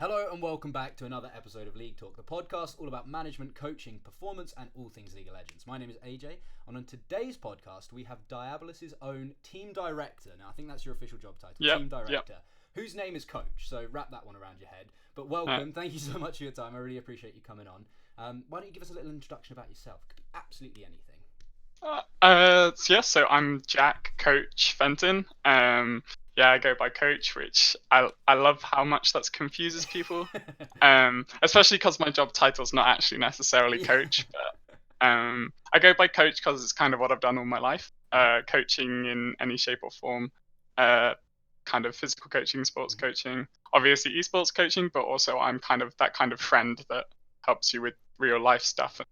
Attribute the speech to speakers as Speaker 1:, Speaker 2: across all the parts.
Speaker 1: Hello and welcome back to another episode of leaguE Talk, the podcast all about management, coaching, performance and all things League of Legends. My name is AJ and on today's podcast we have Diabolus' own team director. Now I think that's your official job title, team director, whose name is Coach, so wrap that one around your head. But welcome, thank you so much for your time, I really appreciate you coming on. Why don't you give us a little introduction about yourself? It could be absolutely anything.
Speaker 2: So I'm Jack Coach Fenton. I go by Coach, which I love how much that confuses people. Especially because my job title's not actually necessarily Coach, but I go by Coach because it's kind of what I've done all my life. Coaching in any shape or form, kind of physical coaching, sports coaching, obviously esports coaching, but also I'm kind of that kind of friend that helps you with real life stuff and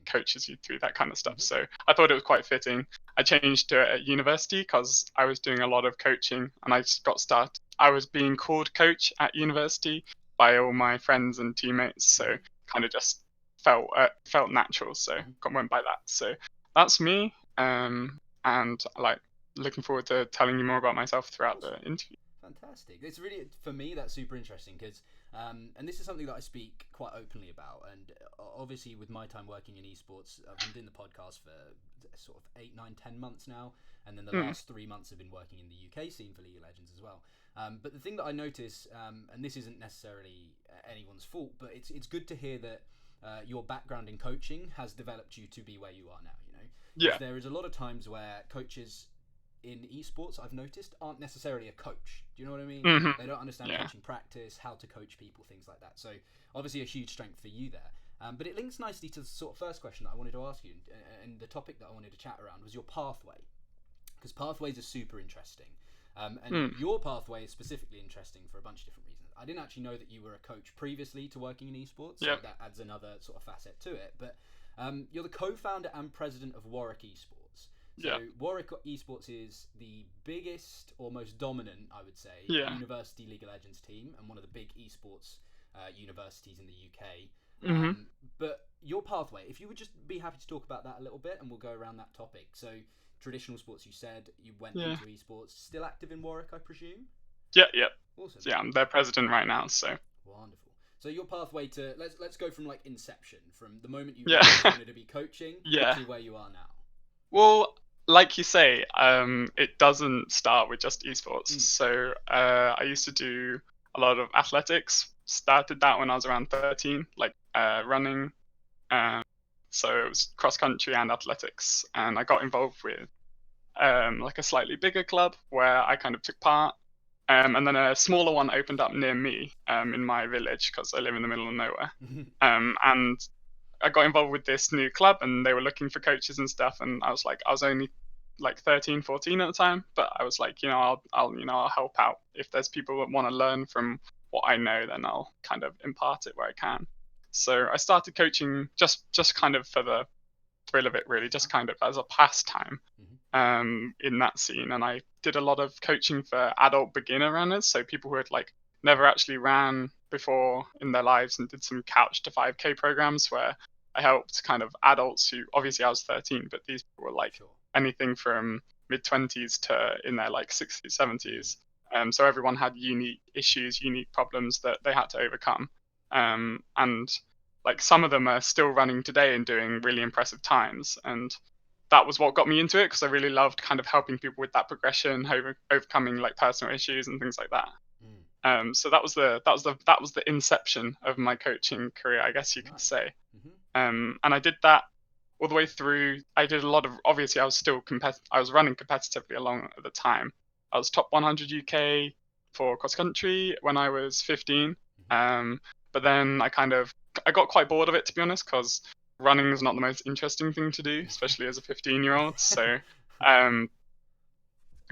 Speaker 2: coaches you through that kind of stuff. So I thought it was quite fitting. I changed to it at university because I was doing a lot of coaching and I just got started. I was being called coach at university by all my friends and teammates, so kind of just felt natural, so went by that. So that's me, and like looking forward to telling you more about myself throughout the interview.
Speaker 1: Fantastic. It's really, for me, that's super interesting because, and this is something that I speak quite openly about. And obviously, with my time working in esports, I've been doing the podcast for sort of 8, 9, 10 months now. And then the last 3 months have been working in the UK scene for League of Legends as well. But the thing that I notice, and this isn't necessarily anyone's fault, but it's good to hear that your background in coaching has developed you to be where you are now, you know?
Speaker 2: Yeah.
Speaker 1: There is a lot of times where coaches in esports, I've noticed, aren't necessarily a coach. Do you know what I mean? They don't understand coaching practice, how to coach people, things like that. So obviously a huge strength for you there. But it links nicely to the sort of first question that I wanted to ask you, and the topic that I wanted to chat around was your pathway, because pathways are super interesting. And your pathway is specifically interesting for a bunch of different reasons. I didn't actually know that you were a coach previously to working in esports, so that adds another sort of facet to it. But you're the co-founder and president of Warwick Esports. So Warwick Esports is the biggest or most dominant, I would say, university League of Legends team and one of the big esports universities in the UK. But your pathway, if you would just be happy to talk about that a little bit, and we'll go around that topic. So traditional sports, you said you went into esports, still active in Warwick, I presume?
Speaker 2: Yeah.
Speaker 1: Awesome.
Speaker 2: Yeah, I'm their president right now, so.
Speaker 1: Wonderful. So your pathway to, let's go from like inception, from the moment you wanted to be coaching to where you are now.
Speaker 2: Well, like you say, it doesn't start with just esports. So I used to do a lot of athletics. Started that when I was around 13, like running. So it was cross country and athletics, and I got involved with like a slightly bigger club where I kind of took part. And then a smaller one opened up near me in my village because I live in the middle of nowhere. And I got involved with this new club and they were looking for coaches and stuff. And I was only like 13, 14 at the time, but I was like, I'll help out. If there's people that want to learn from what I know, then I'll kind of impart it where I can. So I started coaching just kind of for the thrill of it, really, just kind of as a pastime in that scene. And I did a lot of coaching for adult beginner runners, so people who had like never actually ran before in their lives, and did some couch to 5K programs where I helped kind of adults who, obviously I was 13, but these people were like anything from mid-20s to in their like 60s, 70s. So everyone had unique issues, unique problems that they had to overcome. And like some of them are still running today and doing really impressive times. And that was what got me into it, because I really loved kind of helping people with that progression, overcoming like personal issues and things like that. So that was the inception of my coaching career, I guess you could say. And I did that all the way through. I did a lot of, obviously I was still I was running competitively along at the time. I was top 100 UK for cross country when I was 15. But then I got quite bored of it, to be honest, because running is not the most interesting thing to do, especially as a 15-year-old. So I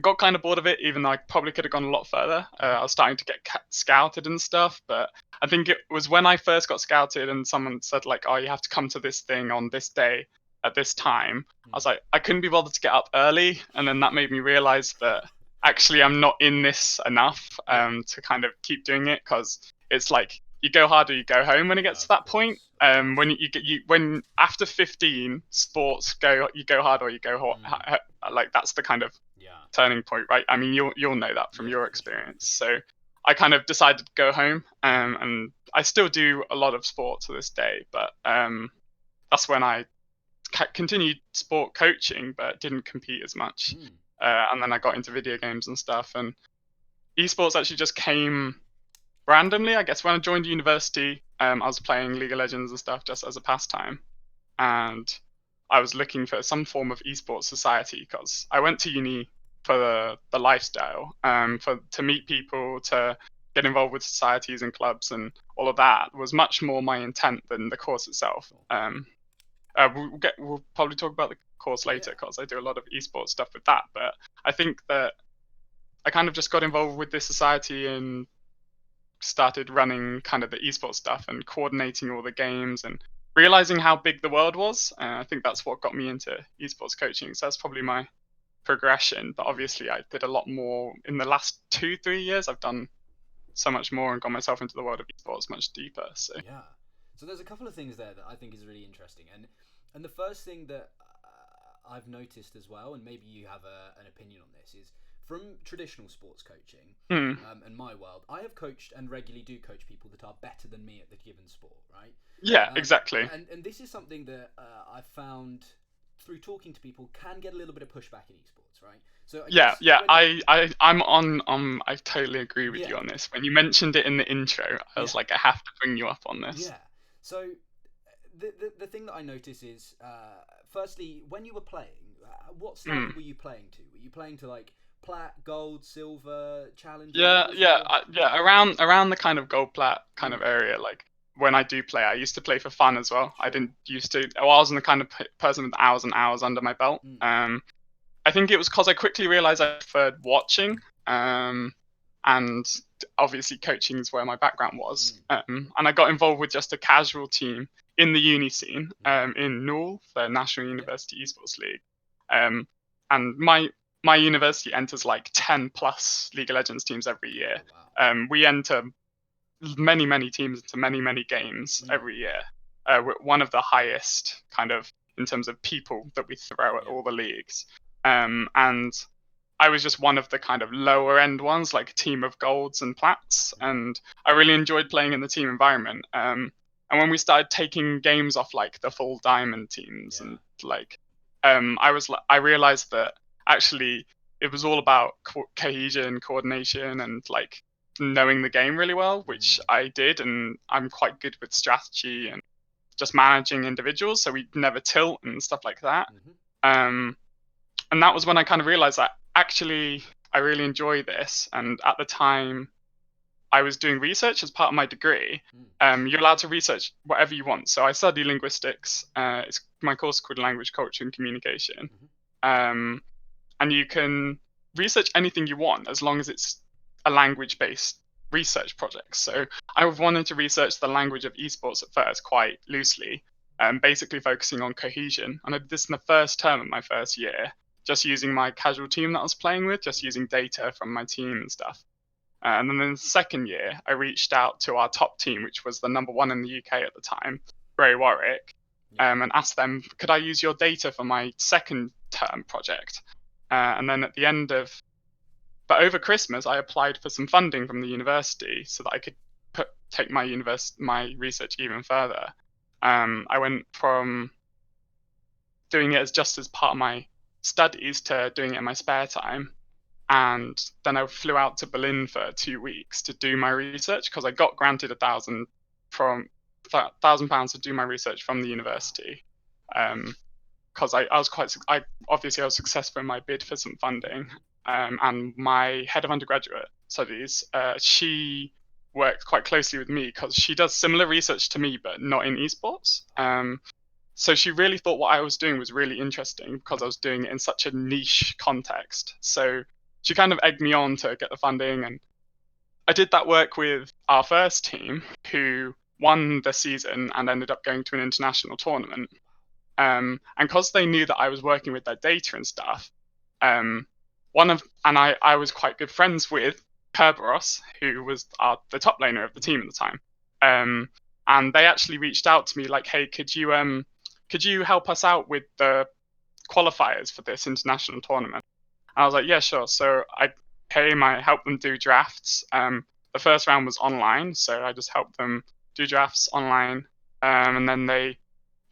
Speaker 2: got kind of bored of it, even though I probably could have gone a lot further. I was starting to get scouted and stuff, but I think it was when I first got scouted and someone said like, oh, you have to come to this thing on this day at this time. I was like, I couldn't be bothered to get up early. And then that made me realize that actually I'm not in this enough to kind of keep doing it, because it's like, you go hard or you go home when it gets to that point. When after 15, sports you go hard or you go hot. Like that's the kind of turning point, right? I mean, you'll know that from your experience. So I kind of decided to go home, and I still do a lot of sport to this day, but that's when I continued sport coaching, but didn't compete as much. And then I got into video games and stuff, and esports actually just came randomly. I guess when I joined university, I was playing League of Legends and stuff just as a pastime, and I was looking for some form of esports society because I went to uni for the lifestyle, to meet people, to get involved with societies and clubs, and all of that was much more my intent than the course itself. We'll probably talk about the course later because I do a lot of esports stuff with that. But I think that I kind of just got involved with this society and started running kind of the esports stuff and coordinating all the games and realizing how big the world was. I think that's what got me into esports coaching. So that's probably my progression. But obviously, I did a lot more in the last 2-3 years. I've done so much more and got myself into the world of esports much deeper. So
Speaker 1: yeah. So there's a couple of things there that I think is really interesting, and the first thing that I've noticed as well, and maybe you have an opinion on this, is from traditional sports coaching and my world, I have coached and regularly do coach people that are better than me at the given sport, right?
Speaker 2: Yeah, exactly.
Speaker 1: And this is something that I've found through talking to people can get a little bit of pushback in esports, right? So
Speaker 2: I totally agree with you on this. When you mentioned it in the intro, I was like, I have to bring you up on this.
Speaker 1: Yeah. So the thing that I notice is, firstly, when you were playing, what standard were you playing to? Were you playing to like plat, gold, silver, challenger?
Speaker 2: Around the kind of gold plat kind of area. Like when I do play, I used to play for fun as well. I didn't used to. I wasn't the kind of person with hours and hours under my belt. I think it was because I quickly realized I preferred watching. And obviously coaching is where my background was. And I got involved with just a casual team in the uni scene in Newell, the National University Esports League. And my university enters like 10 plus League of Legends teams every year. We enter many teams into many games every year. We're one of the highest kind of in terms of people that we throw at all the leagues. And I was just one of the kind of lower end ones, like a team of golds and plats, and I really enjoyed playing in the team environment. And when we started taking games off like the full diamond teams, and like, I realized that actually it was all about cohesion, coordination, and like knowing the game really well, which I did, and I'm quite good with strategy and just managing individuals, so we never tilt and stuff like that. And that was when I kind of realized that actually I really enjoy this. And at the time I was doing research as part of my degree. You're allowed to research whatever you want. So I study linguistics. It's my course called Language, Culture and Communication. And you can research anything you want as long as it's a language-based research project. So I wanted to research the language of esports at first quite loosely, basically focusing on cohesion. And I did this in the first term of my first year, just using my casual team that I was playing with, just using data from my team and stuff. And then in the second year, I reached out to our top team, which was the number one in the UK at the time, Warwick, and asked them, could I use your data for my second term project? And then at the end of, but over Christmas, I applied for some funding from the university so that I could take my research even further. I went from doing it just as part of my studies to doing it in my spare time, and then I flew out to Berlin for 2 weeks to do my research because I got granted £1,000 to do my research from the university, because I was successful in my bid for some funding, and my head of undergraduate studies, she worked quite closely with me because she does similar research to me but not in esports. So she really thought what I was doing was really interesting because I was doing it in such a niche context. So she kind of egged me on to get the funding, and I did that work with our first team, who won the season and ended up going to an international tournament. And because they knew that I was working with their data and stuff, I was quite good friends with Kerberos, who was the top laner of the team at the time. And they actually reached out to me like, hey, could you help us out with the qualifiers for this international tournament? And I was like, yeah, sure. So I helped them do drafts. The the first round was online, so I just helped them do drafts online, and then they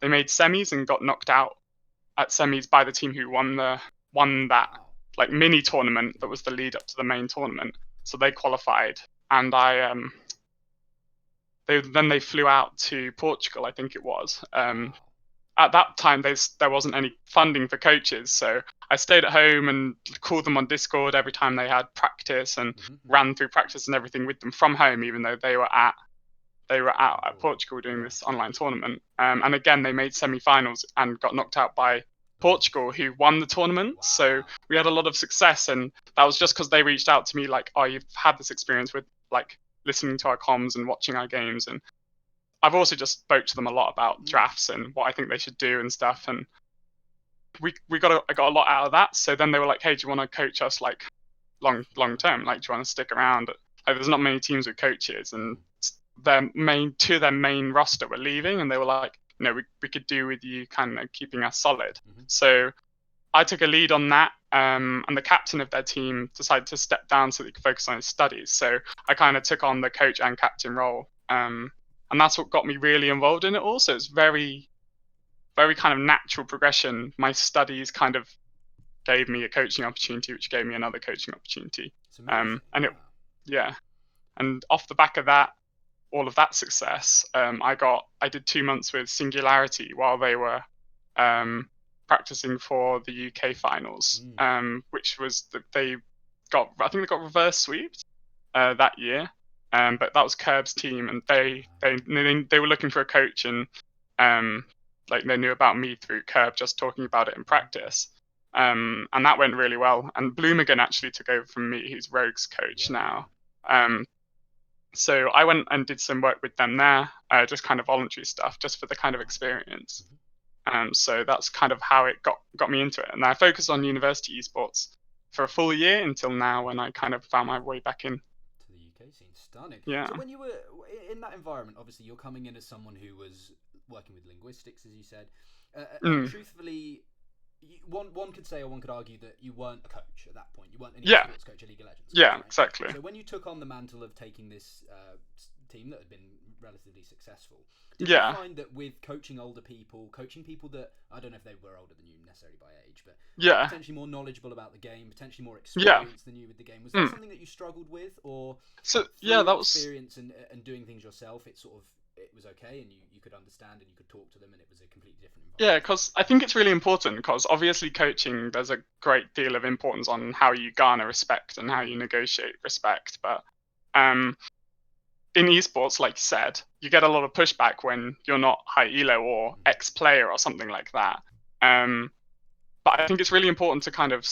Speaker 2: made semis and got knocked out at semis by the team who won that like mini tournament that was the lead up to the main tournament. So they qualified, and they flew out to Portugal, I think it was. At that time, there wasn't any funding for coaches, so I stayed at home and called them on Discord every time they had practice, and ran through practice and everything with them from home, even though they were out at Portugal doing this online tournament. And again, they made semi-finals and got knocked out by Portugal, who won the tournament. Wow. So we had a lot of success, and that was just because they reached out to me like, oh, you've had this experience with like listening to our comms and watching our games. And I've also just spoke to them a lot about drafts and what I think they should do and stuff. And I got a lot out of that. So then they were like, hey, do you want to coach us like long term? Like, do you want to stick around? Like, there's not many teams with coaches, and their main roster were leaving, and they were like, we could do with you kind of keeping us solid. So I took a lead on that, and the captain of their team decided to step down so that he could focus on his studies. So I kind of took on the coach and captain role, and that's what got me really involved in it all. So it's very, very kind of natural progression. My studies kind of gave me a coaching opportunity, which gave me another coaching opportunity. And off the back of that, all of that success, I did 2 months with Singularity while they were practicing for the UK finals, which was I think they got reverse sweeped that year, but that was Curb's team, and they were looking for a coach, and like they knew about me through Curb just talking about it in practice, and that went really well. And Bloomigan actually took over from me, who's Rogue's coach now. So I went and did some work with them there, just kind of voluntary stuff, just for the kind of experience. So that's kind of how it got me into it. And I focused on university esports for a full year until now, when I kind of found my way back in.
Speaker 1: To the UK scene. Stunning.
Speaker 2: Yeah.
Speaker 1: So when you were in that environment, obviously you're coming in as someone who was working with linguistics, as you said. And truthfully, one could say, or one could argue, that you weren't a coach at that point. You weren't an esports coach at League of Legends.
Speaker 2: Yeah,
Speaker 1: right?
Speaker 2: Exactly.
Speaker 1: So when you took on the mantle of taking this team that had been relatively successful, did you find that with coaching older people, coaching people that, I don't know if they were older than you necessarily by age, but potentially more knowledgeable about the game, potentially more experienced than you with the game, was that something that you struggled with, or that was experience and doing things yourself, it was okay, and you could understand and you could talk to them, and it was a completely different environment?
Speaker 2: Yeah, because I think it's really important, because obviously coaching, there's a great deal of importance on how you garner respect and how you negotiate respect, but in esports, like you said, you get a lot of pushback when you're not high elo or ex-player or something like that. But I think it's really important to kind of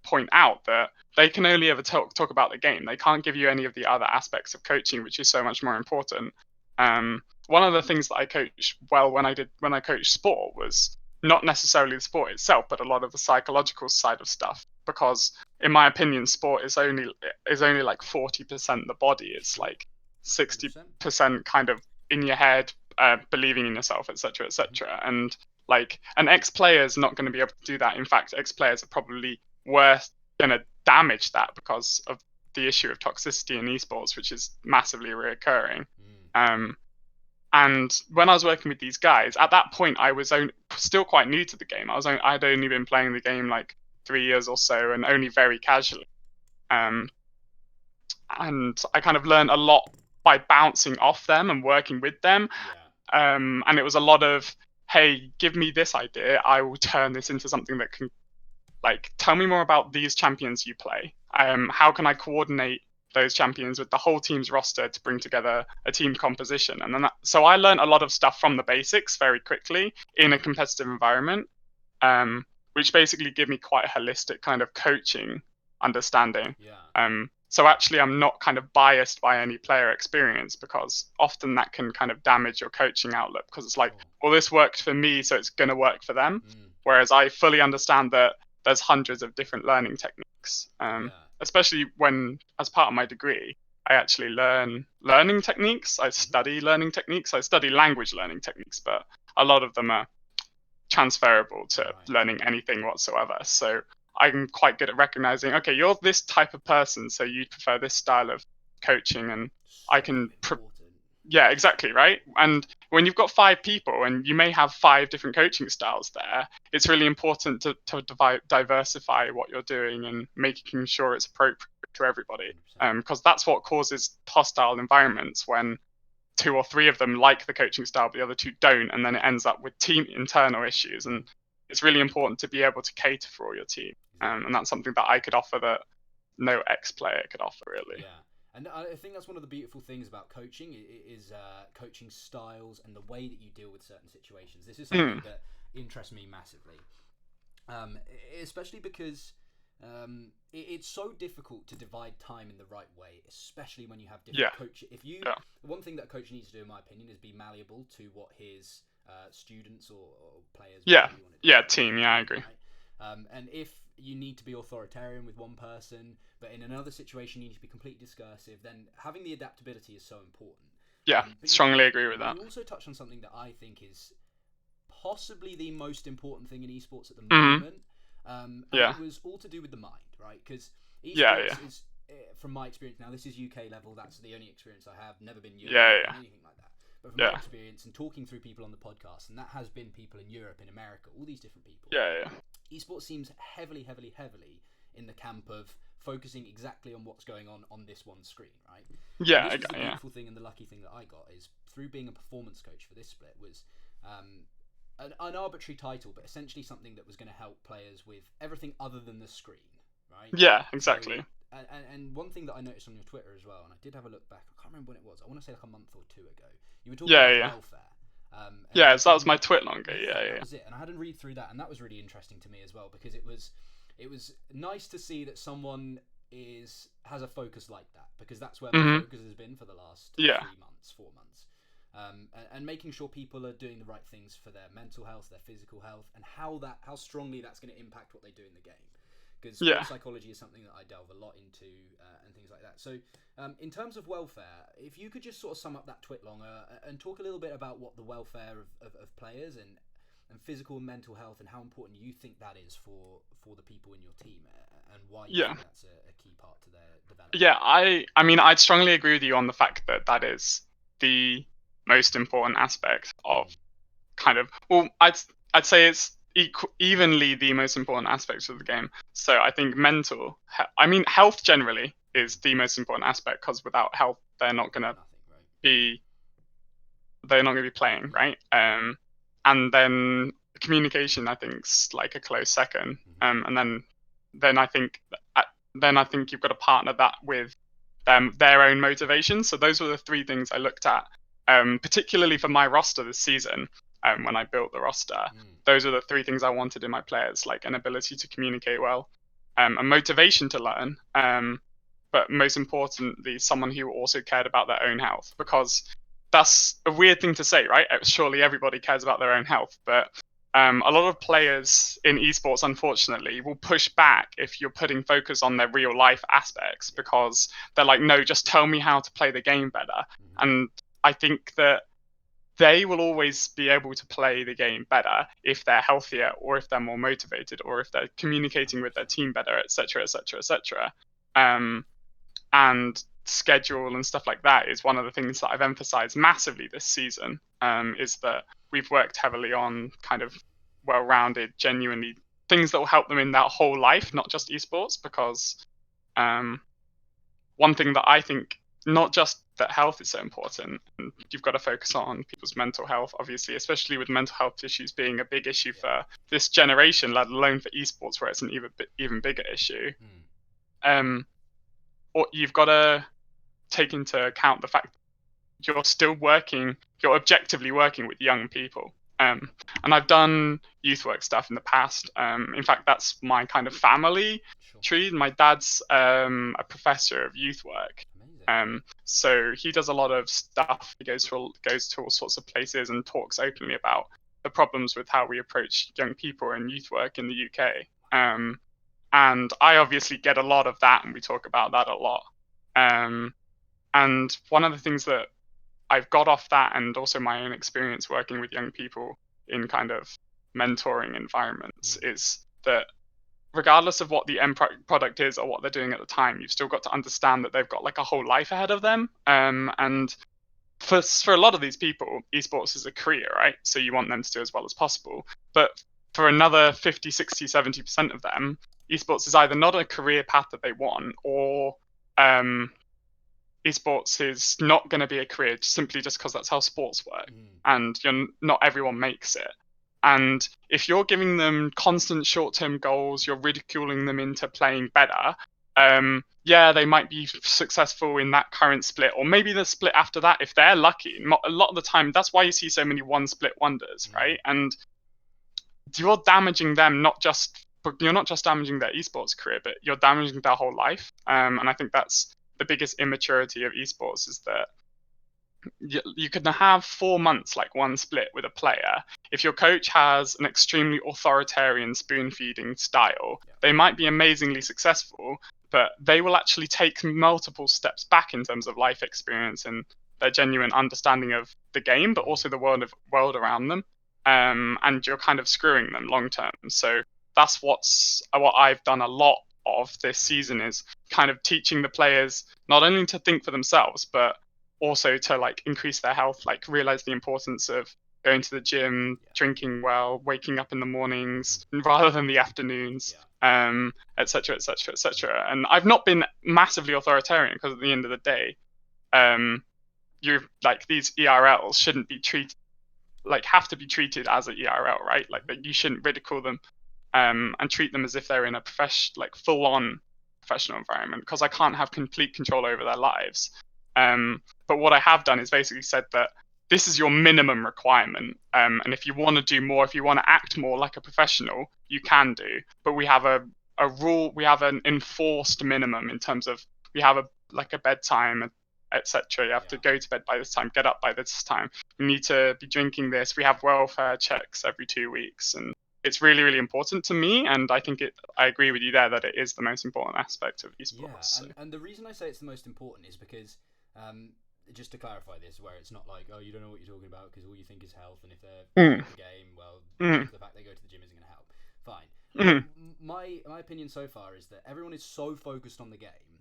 Speaker 2: point out that they can only ever talk about the game. They can't give you any of the other aspects of coaching, which is so much more important. One of the things that I coached well when I coached sport was not necessarily the sport itself, but a lot of the psychological side of stuff. Because in my opinion, sport is only like 40% the body. It's like 60% kind of in your head, believing in yourself, etc., etc. And like an ex-player is not going to be able to do that. In fact, ex-players are probably going to damage that because of the issue of toxicity in esports, which is massively reoccurring. And when I was working with these guys, at that point, I was still quite new to the game. I'd only been playing the game like 3 years or so, and only very casually. And I kind of learned a lot by bouncing off them and working with them. And it was a lot of, hey, give me this idea, I will turn this into something that can, like, tell me more about these champions you play. How can I coordinate those champions with the whole team's roster to bring together a team composition? And then so I learned a lot of stuff from the basics very quickly in a competitive environment, which basically give me quite a holistic kind of coaching understanding. So actually I'm not kind of biased by any player experience, because often that can kind of damage your coaching outlook, because it's like, well, this worked for me, so it's going to work for them. Whereas I fully understand that there's hundreds of different learning techniques, especially when, as part of my degree, I actually learn learning techniques. I study learning techniques. I study language learning techniques, but a lot of them are transferable to learning anything whatsoever. So I'm quite good at recognizing, okay, you're this type of person, so you prefer this style of coaching, and
Speaker 1: So
Speaker 2: I can
Speaker 1: important.
Speaker 2: yeah, exactly, right. And when you've got 5 people and you may have 5 different coaching styles there, it's really important to diversify what you're doing and making sure it's appropriate to everybody,
Speaker 1: 100%.
Speaker 2: because that's what causes hostile environments when 2 or 3 of them like the coaching style but the other 2 don't, and then it ends up with team internal issues. And it's really important to be able to cater for all your team, and that's something that I could offer that no ex-player could offer, really.
Speaker 1: Yeah. And I think that's one of the beautiful things about coaching is coaching styles and the way that you deal with certain situations. This is something that interests me massively, especially because it's so difficult to divide time in the right way, especially when you have different coaches. One thing that a coach needs to do, in my opinion, is be malleable to what his students or players.
Speaker 2: Team. I agree.
Speaker 1: Right? And if you need to be authoritarian with one person, but in another situation you need to be completely discursive, then having the adaptability is so important.
Speaker 2: Strongly agree with that.
Speaker 1: You also touched on something that I think is possibly the most important thing in esports at the moment. And it was all to do with the mind, right? Because esports is, from my experience, now this is UK level, that's the only experience I have, never been Europe or anything like that. But from my experience and talking through people on the podcast, and that has been people in Europe, in America, all these different people. Esports seems heavily in the camp of focusing exactly on what's going on this one screen, right? The beautiful thing and the lucky thing that I got is through being a performance coach for this split was an arbitrary title, but essentially something that was going to help players with everything other than the screen, right?
Speaker 2: Yeah, exactly.
Speaker 1: So, and one thing that I noticed on your Twitter as well, and I did have a look back, I can't remember when it was, I want to say like a month or 2 ago, you were talking about welfare.
Speaker 2: So that was my twit longer.
Speaker 1: That was it, and I had to read through that, and that was really interesting to me as well, because it was nice to see that someone has a focus like that, because that's where my focus has been for the last 4 months, and making sure people are doing the right things for their mental health, their physical health, and how strongly that's going to impact what they do in the game. Because psychology is something that I delve a lot into, and things like that. So, in terms of welfare, if you could just sort of sum up that twit longer and talk a little bit about what the welfare of players and physical and mental health, and how important you think that is for the people in your team, and why you think that's a key part to their development.
Speaker 2: I mean, I'd strongly agree with you on the fact that that is the most important aspect of kind of, well, I'd say it's evenly the most important aspects of the game. So I think health generally is the most important aspect, because without health they're not going to be playing, right? And then communication, I think, is like a close second. And then I think you've got to partner that with their own motivation. So those were the 3 things I looked at, particularly for my roster this season. When I built the roster, those are the 3 things I wanted in my players, like an ability to communicate well, a motivation to learn, but most importantly, someone who also cared about their own health. Because that's a weird thing to say, right? Surely everybody cares about their own health, but a lot of players in esports, unfortunately, will push back if you're putting focus on their real life aspects, because they're like, no, just tell me how to play the game better. And I think that they will always be able to play the game better if they're healthier, or if they're more motivated, or if they're communicating with their team better, etc., etc., etc. And schedule and stuff like that is one of the things that I've emphasized massively this season, is that we've worked heavily on kind of well-rounded, genuinely things that will help them in their whole life, not just esports. Because one thing that I think, not just that health is so important, and you've got to focus on people's mental health, obviously, especially with mental health issues being a big issue for this generation, let alone for esports, where it's an even bigger issue. Or you've got to take into account the fact you're objectively working with young people. And I've done youth work stuff in the past. In fact, that's my kind of family tree. My dad's a professor of youth work. So he does a lot of stuff. He goes to all sorts of places and talks openly about the problems with how we approach young people in youth work in the UK. And I obviously get a lot of that, and we talk about that a lot. And one of the things that I've got off that, and also my own experience working with young people in kind of mentoring environments, is that regardless of what the end product is or what they're doing at the time, you've still got to understand that they've got like a whole life ahead of them. And for a lot of these people, esports is a career, right? So you want them to do as well as possible. But for another 50, 60, 70% of them, esports is either not a career path that they want, or esports is not going to be a career simply just because that's how sports work. And not everyone makes it. And if you're giving them constant short-term goals, you're ridiculing them into playing better, yeah, they might be successful in that current split, or maybe the split after that if they're lucky. A lot of the time, that's why you see so many one-split wonders, right? And you're damaging them, you're not just damaging their esports career, but you're damaging their whole life. And I think that's the biggest immaturity of esports, is that you can have 4 months, like one split with a player. If your coach has an extremely authoritarian spoon-feeding style, they might be amazingly successful, but they will actually take multiple steps back in terms of life experience and their genuine understanding of the game, but also the world around them. And you're kind of screwing them long term. So that's what I've done a lot of this season, is kind of teaching the players not only to think for themselves, but also to like increase their health, like realize the importance of going to the gym, drinking well, waking up in the mornings rather than the afternoons, etc., etc., etc. And I've not been massively authoritarian, because at the end of the day, these ERLs shouldn't be treated, like, have to be treated as an ERL, right? Like, that you shouldn't ridicule them and treat them as if they're in a full-on professional environment, because I can't have complete control over their lives. But what I have done is basically said that this is your minimum requirement, and if you want to do more, if you want to act more like a professional, you can do. But we have a rule, we have an enforced minimum in terms of, we have a bedtime, etc. You have to go to bed by this time, get up by this time. You need to be drinking this. We have welfare checks every 2 weeks, and it's really, really important to me. And I think I agree with you there that it is the most important aspect of esports.
Speaker 1: Yeah, and the reason I say it's the most important is because, just to clarify this, where it's not like, oh, you don't know what you're talking about because all you think is health, and if they're in the game, well, the fact they go to the gym isn't going to help. Fine. My opinion so far is that everyone is so focused on the game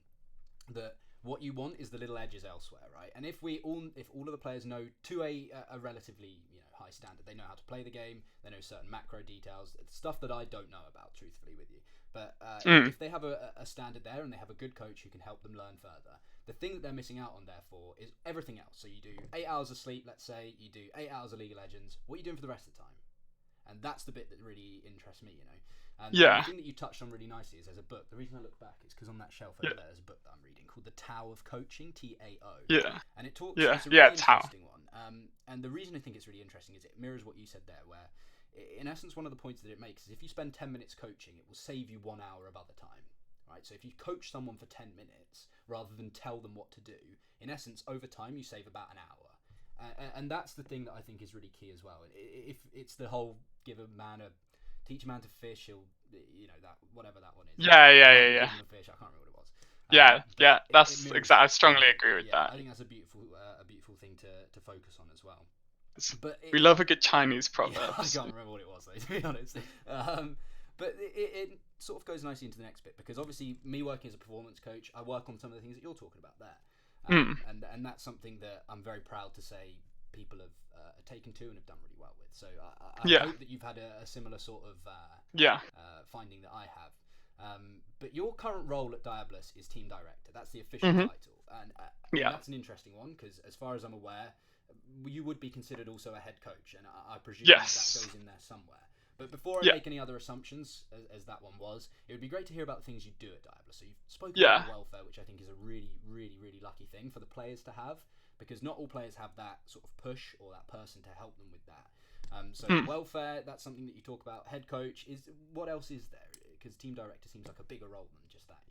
Speaker 1: that what you want is the little edges elsewhere, right? And if all of the players know to a relatively high standard, they know how to play the game, they know certain macro details, stuff that I don't know about, truthfully with you. But if they have a standard there and they have a good coach who can help them learn further, the thing that they're missing out on, therefore, is everything else. So you do 8 hours of sleep, let's say, you do 8 hours of League of Legends. What are you doing for the rest of the time? And that's the bit that really interests me, And the thing that you touched on really nicely is there's a book. The reason I look back is because on that shelf over there, there's a book that I'm reading called The Tao of Coaching, TAO.
Speaker 2: Yeah.
Speaker 1: And it talks. It's a really interesting one. And the reason I think it's really interesting is it mirrors what you said there, where, in essence, one of the points that it makes is if you spend 10 minutes coaching, it will save you 1 hour of other time. Right? So if you coach someone for 10 minutes rather than tell them what to do, in essence, over time, you save about an hour. And that's the thing that I think is really key as well. If it's the whole teach a man to fish, he'll, that, whatever that one is.
Speaker 2: Yeah.
Speaker 1: Fish, I can't remember what it was.
Speaker 2: That's exactly. I strongly agree with that.
Speaker 1: I think that's a beautiful thing to focus on as well. But
Speaker 2: we love a good Chinese proverb.
Speaker 1: Yeah, I can't remember what it was, though, to be honest. But it sort of goes nicely into the next bit, because obviously me working as a performance coach, I work on some of the things that you're talking about there. And that's something that I'm very proud to say people have taken to and have done really well with. So I hope that you've had a similar sort of finding that I have. But your current role at Diabolus is team director. That's the official title. And that's an interesting one, because as far as I'm aware, you would be considered also a head coach, and I presume that goes in there somewhere. But before I make any other assumptions, as that one was, it would be great to hear about the things you do at Diabolus. So you've spoken about welfare, which I think is a really, really, really lucky thing for the players to have, because not all players have that sort of push or that person to help them with that. So welfare, that's something that you talk about. Head coach, what else is there? Because team director seems like a bigger role than just that,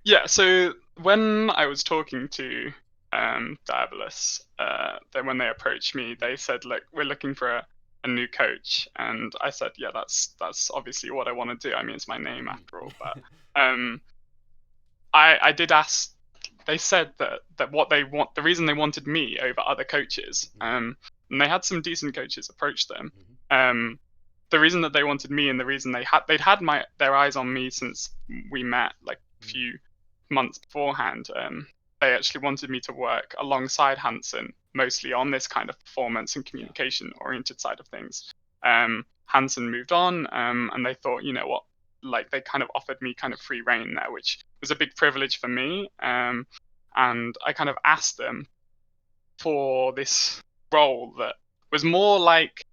Speaker 2: Yeah, so when I was talking to Diabolus, then when they approached me, they said, look, we're looking for a new coach, and I said, yeah, that's obviously what I want to do. I mean, it's my name after all. But I did ask. They said that what they want, the reason they wanted me over other coaches, and they had some decent coaches approach them, the reason that they wanted me, and the reason they'd had their eyes on me since we met like a few months beforehand. They actually wanted me to work alongside Hansen, mostly on this kind of performance and communication oriented side of things. Hansen moved on, and they thought, you know what, like they kind of offered me kind of free reign there, which was a big privilege for me. And I kind of asked them for this role that was more like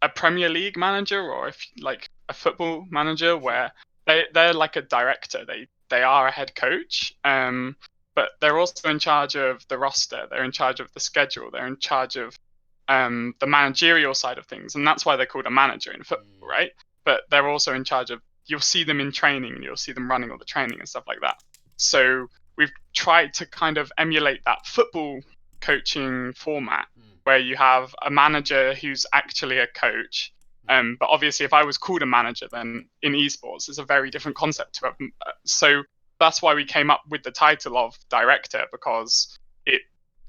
Speaker 2: a Premier League manager, or if like a football manager, where they're like a director. They are a head coach, but they're also in charge of the roster. They're in charge of the schedule. They're in charge of the managerial side of things, and that's why they're called a manager in football, right? But they're also in charge of, you'll see them in training, and you'll see them running all the training and stuff like that. So we've tried to kind of emulate that football coaching format, where you have a manager who's actually a coach. But obviously, if I was called a manager, then in esports, it's a very different concept to it. So that's why we came up with the title of director, because it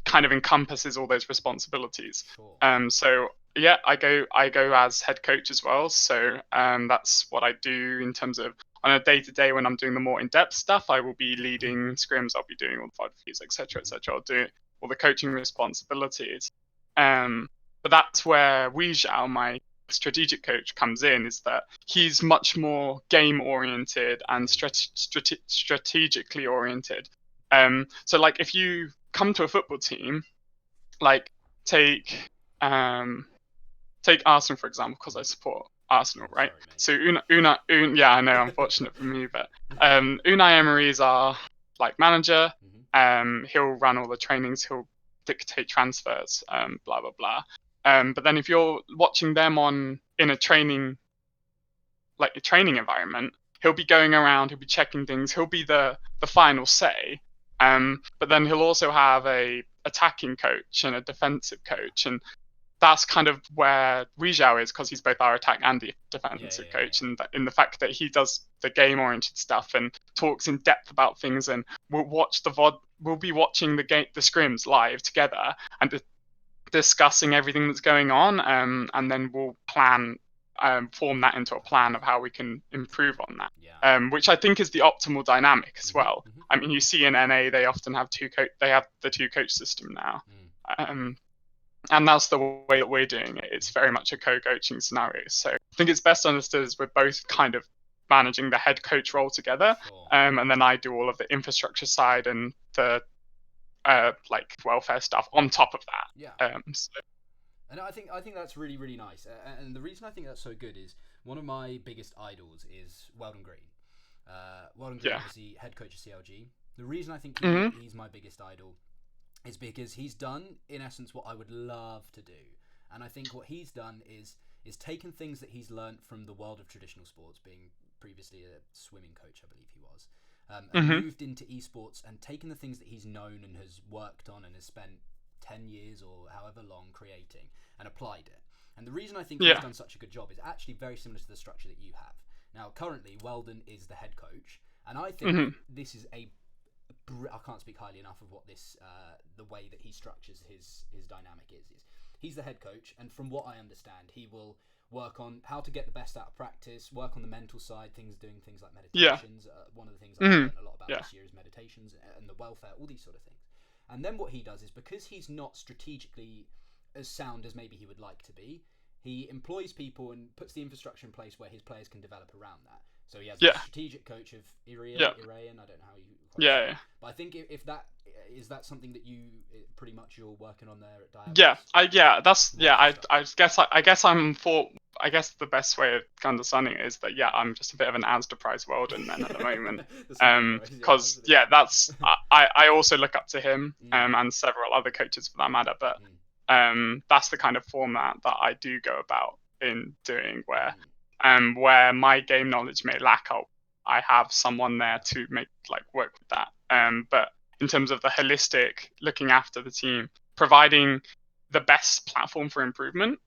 Speaker 2: kind of encompasses all those responsibilities.
Speaker 1: Sure.
Speaker 2: So yeah, I go as head coach as well. So that's what I do in terms of, on a day-to-day when I'm doing the more in-depth stuff, I will be leading scrims, I'll be doing all the five views, etc., etc. I'll do all the coaching responsibilities. But that's where Weizhao, my strategic coach, comes in, is that he's much more game oriented and strategically oriented. So like if you come to a football team, like take Arsenal for example, because I support Arsenal, right?
Speaker 1: Sorry,
Speaker 2: so yeah, I know, unfortunate for me, but Unai Emery is our like manager. He'll run all the trainings, he'll dictate transfers, blah blah blah. But then if you're watching them in a training environment, he'll be going around, he'll be checking things, he'll be the final say. But then he'll also have a attacking coach and a defensive coach, and that's kind of where Weizhao is, because he's both our attack and defensive coach, and in the fact that he does the game-oriented stuff and talks in depth about things, and we'll watch the VOD. We'll be watching the scrims live together and discussing everything that's going on, and then we'll form that into a plan of how we can improve on that. Which I think is the optimal dynamic as well. I mean, you see in NA they often have they have the two coach system now. And that's the way that we're doing it. It's very much a co-coaching scenario. So I think it's best understood as we're both kind of managing the head coach role together.
Speaker 1: Sure.
Speaker 2: And then I do all of the infrastructure side and the like welfare stuff on top of that.
Speaker 1: Yeah. And I think that's really, really nice. And the reason I think that's so good is one of my biggest idols is Weldon Green. Weldon Green, obviously head coach of CLG. The reason I think he's my biggest idol is because he's done, in essence, what I would love to do. And I think what he's done is taken things that he's learned from the world of traditional sports, being previously a swimming coach, I believe he was, and moved into esports and taken the things that he's known and has worked on and has spent 10 years or however long creating and applied it. And the reason I think he's done such a good job is actually very similar to the structure that you have. Now, currently, Weldon is the head coach, and I think this is I can't speak highly enough of what this, the way that he structures his dynamic is he's the head coach, and from what I understand, he will work on how to get the best out of practice, work on the mental side, doing things like meditations. One of the things I've learned a lot about this year is meditations and the welfare, all these sort of things. And then what he does is, because he's not strategically as sound as maybe he would like to be, he employs people and puts the infrastructure in place where his players can develop around that. So he has a strategic coach of Iraean, I don't know how you say it. But I think if that is that something that you pretty much you're working on there at Diabolus?
Speaker 2: I guess the best way of understanding it is that I'm just a bit of an Asda Prize Weldon then at the moment. Because that's I also look up to him and several other coaches for that matter, but that's the kind of format that I do go about in doing, where my game knowledge may lack, I have someone there to work with that. But in terms of the holistic looking after the team, providing the best platform for improvement,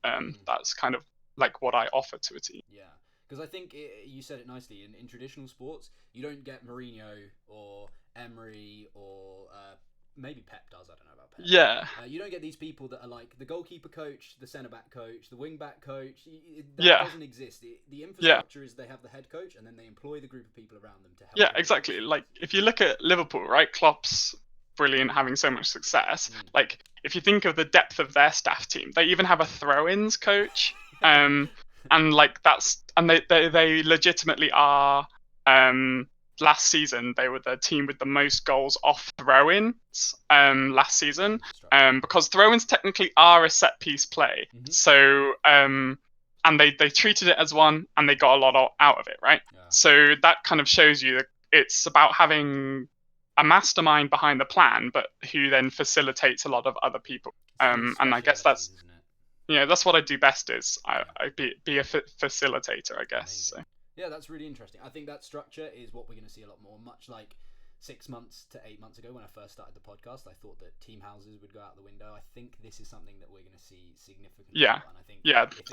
Speaker 2: that's kind of like what I offer to a team.
Speaker 1: Yeah, because I think you said it nicely. In traditional sports, you don't get Mourinho or Emery or maybe Pep does. I don't know about Pep.
Speaker 2: Yeah.
Speaker 1: You don't get these people that are like the goalkeeper coach, the centre back coach, the wing back coach. That
Speaker 2: Yeah.
Speaker 1: doesn't exist. The infrastructure is they have the head coach, and then they employ the group of people around them to help.
Speaker 2: Yeah, exactly. Like if you look at Liverpool, right? Klopp's brilliant, having so much success. Like if you think of the depth of their staff team, they even have a throw-ins coach. And like they legitimately are. Last season they were the team with the most goals off throw-ins. Last season, because throw-ins technically are a set piece play. So and they treated it as one, and they got a lot out of it, right? Yeah. So that kind of shows you that it's about having a mastermind behind the plan, but who then facilitates a lot of other people. And I guess that's, that's what I do best is I be a facilitator, I guess. So.
Speaker 1: Yeah, that's really interesting. I think that structure is what we're going to see a lot more. Much like 6 months to 8 months ago when I first started the podcast, I thought that team houses would go out the window. I think this is something that we're going to see significantly.
Speaker 2: Yeah,
Speaker 1: and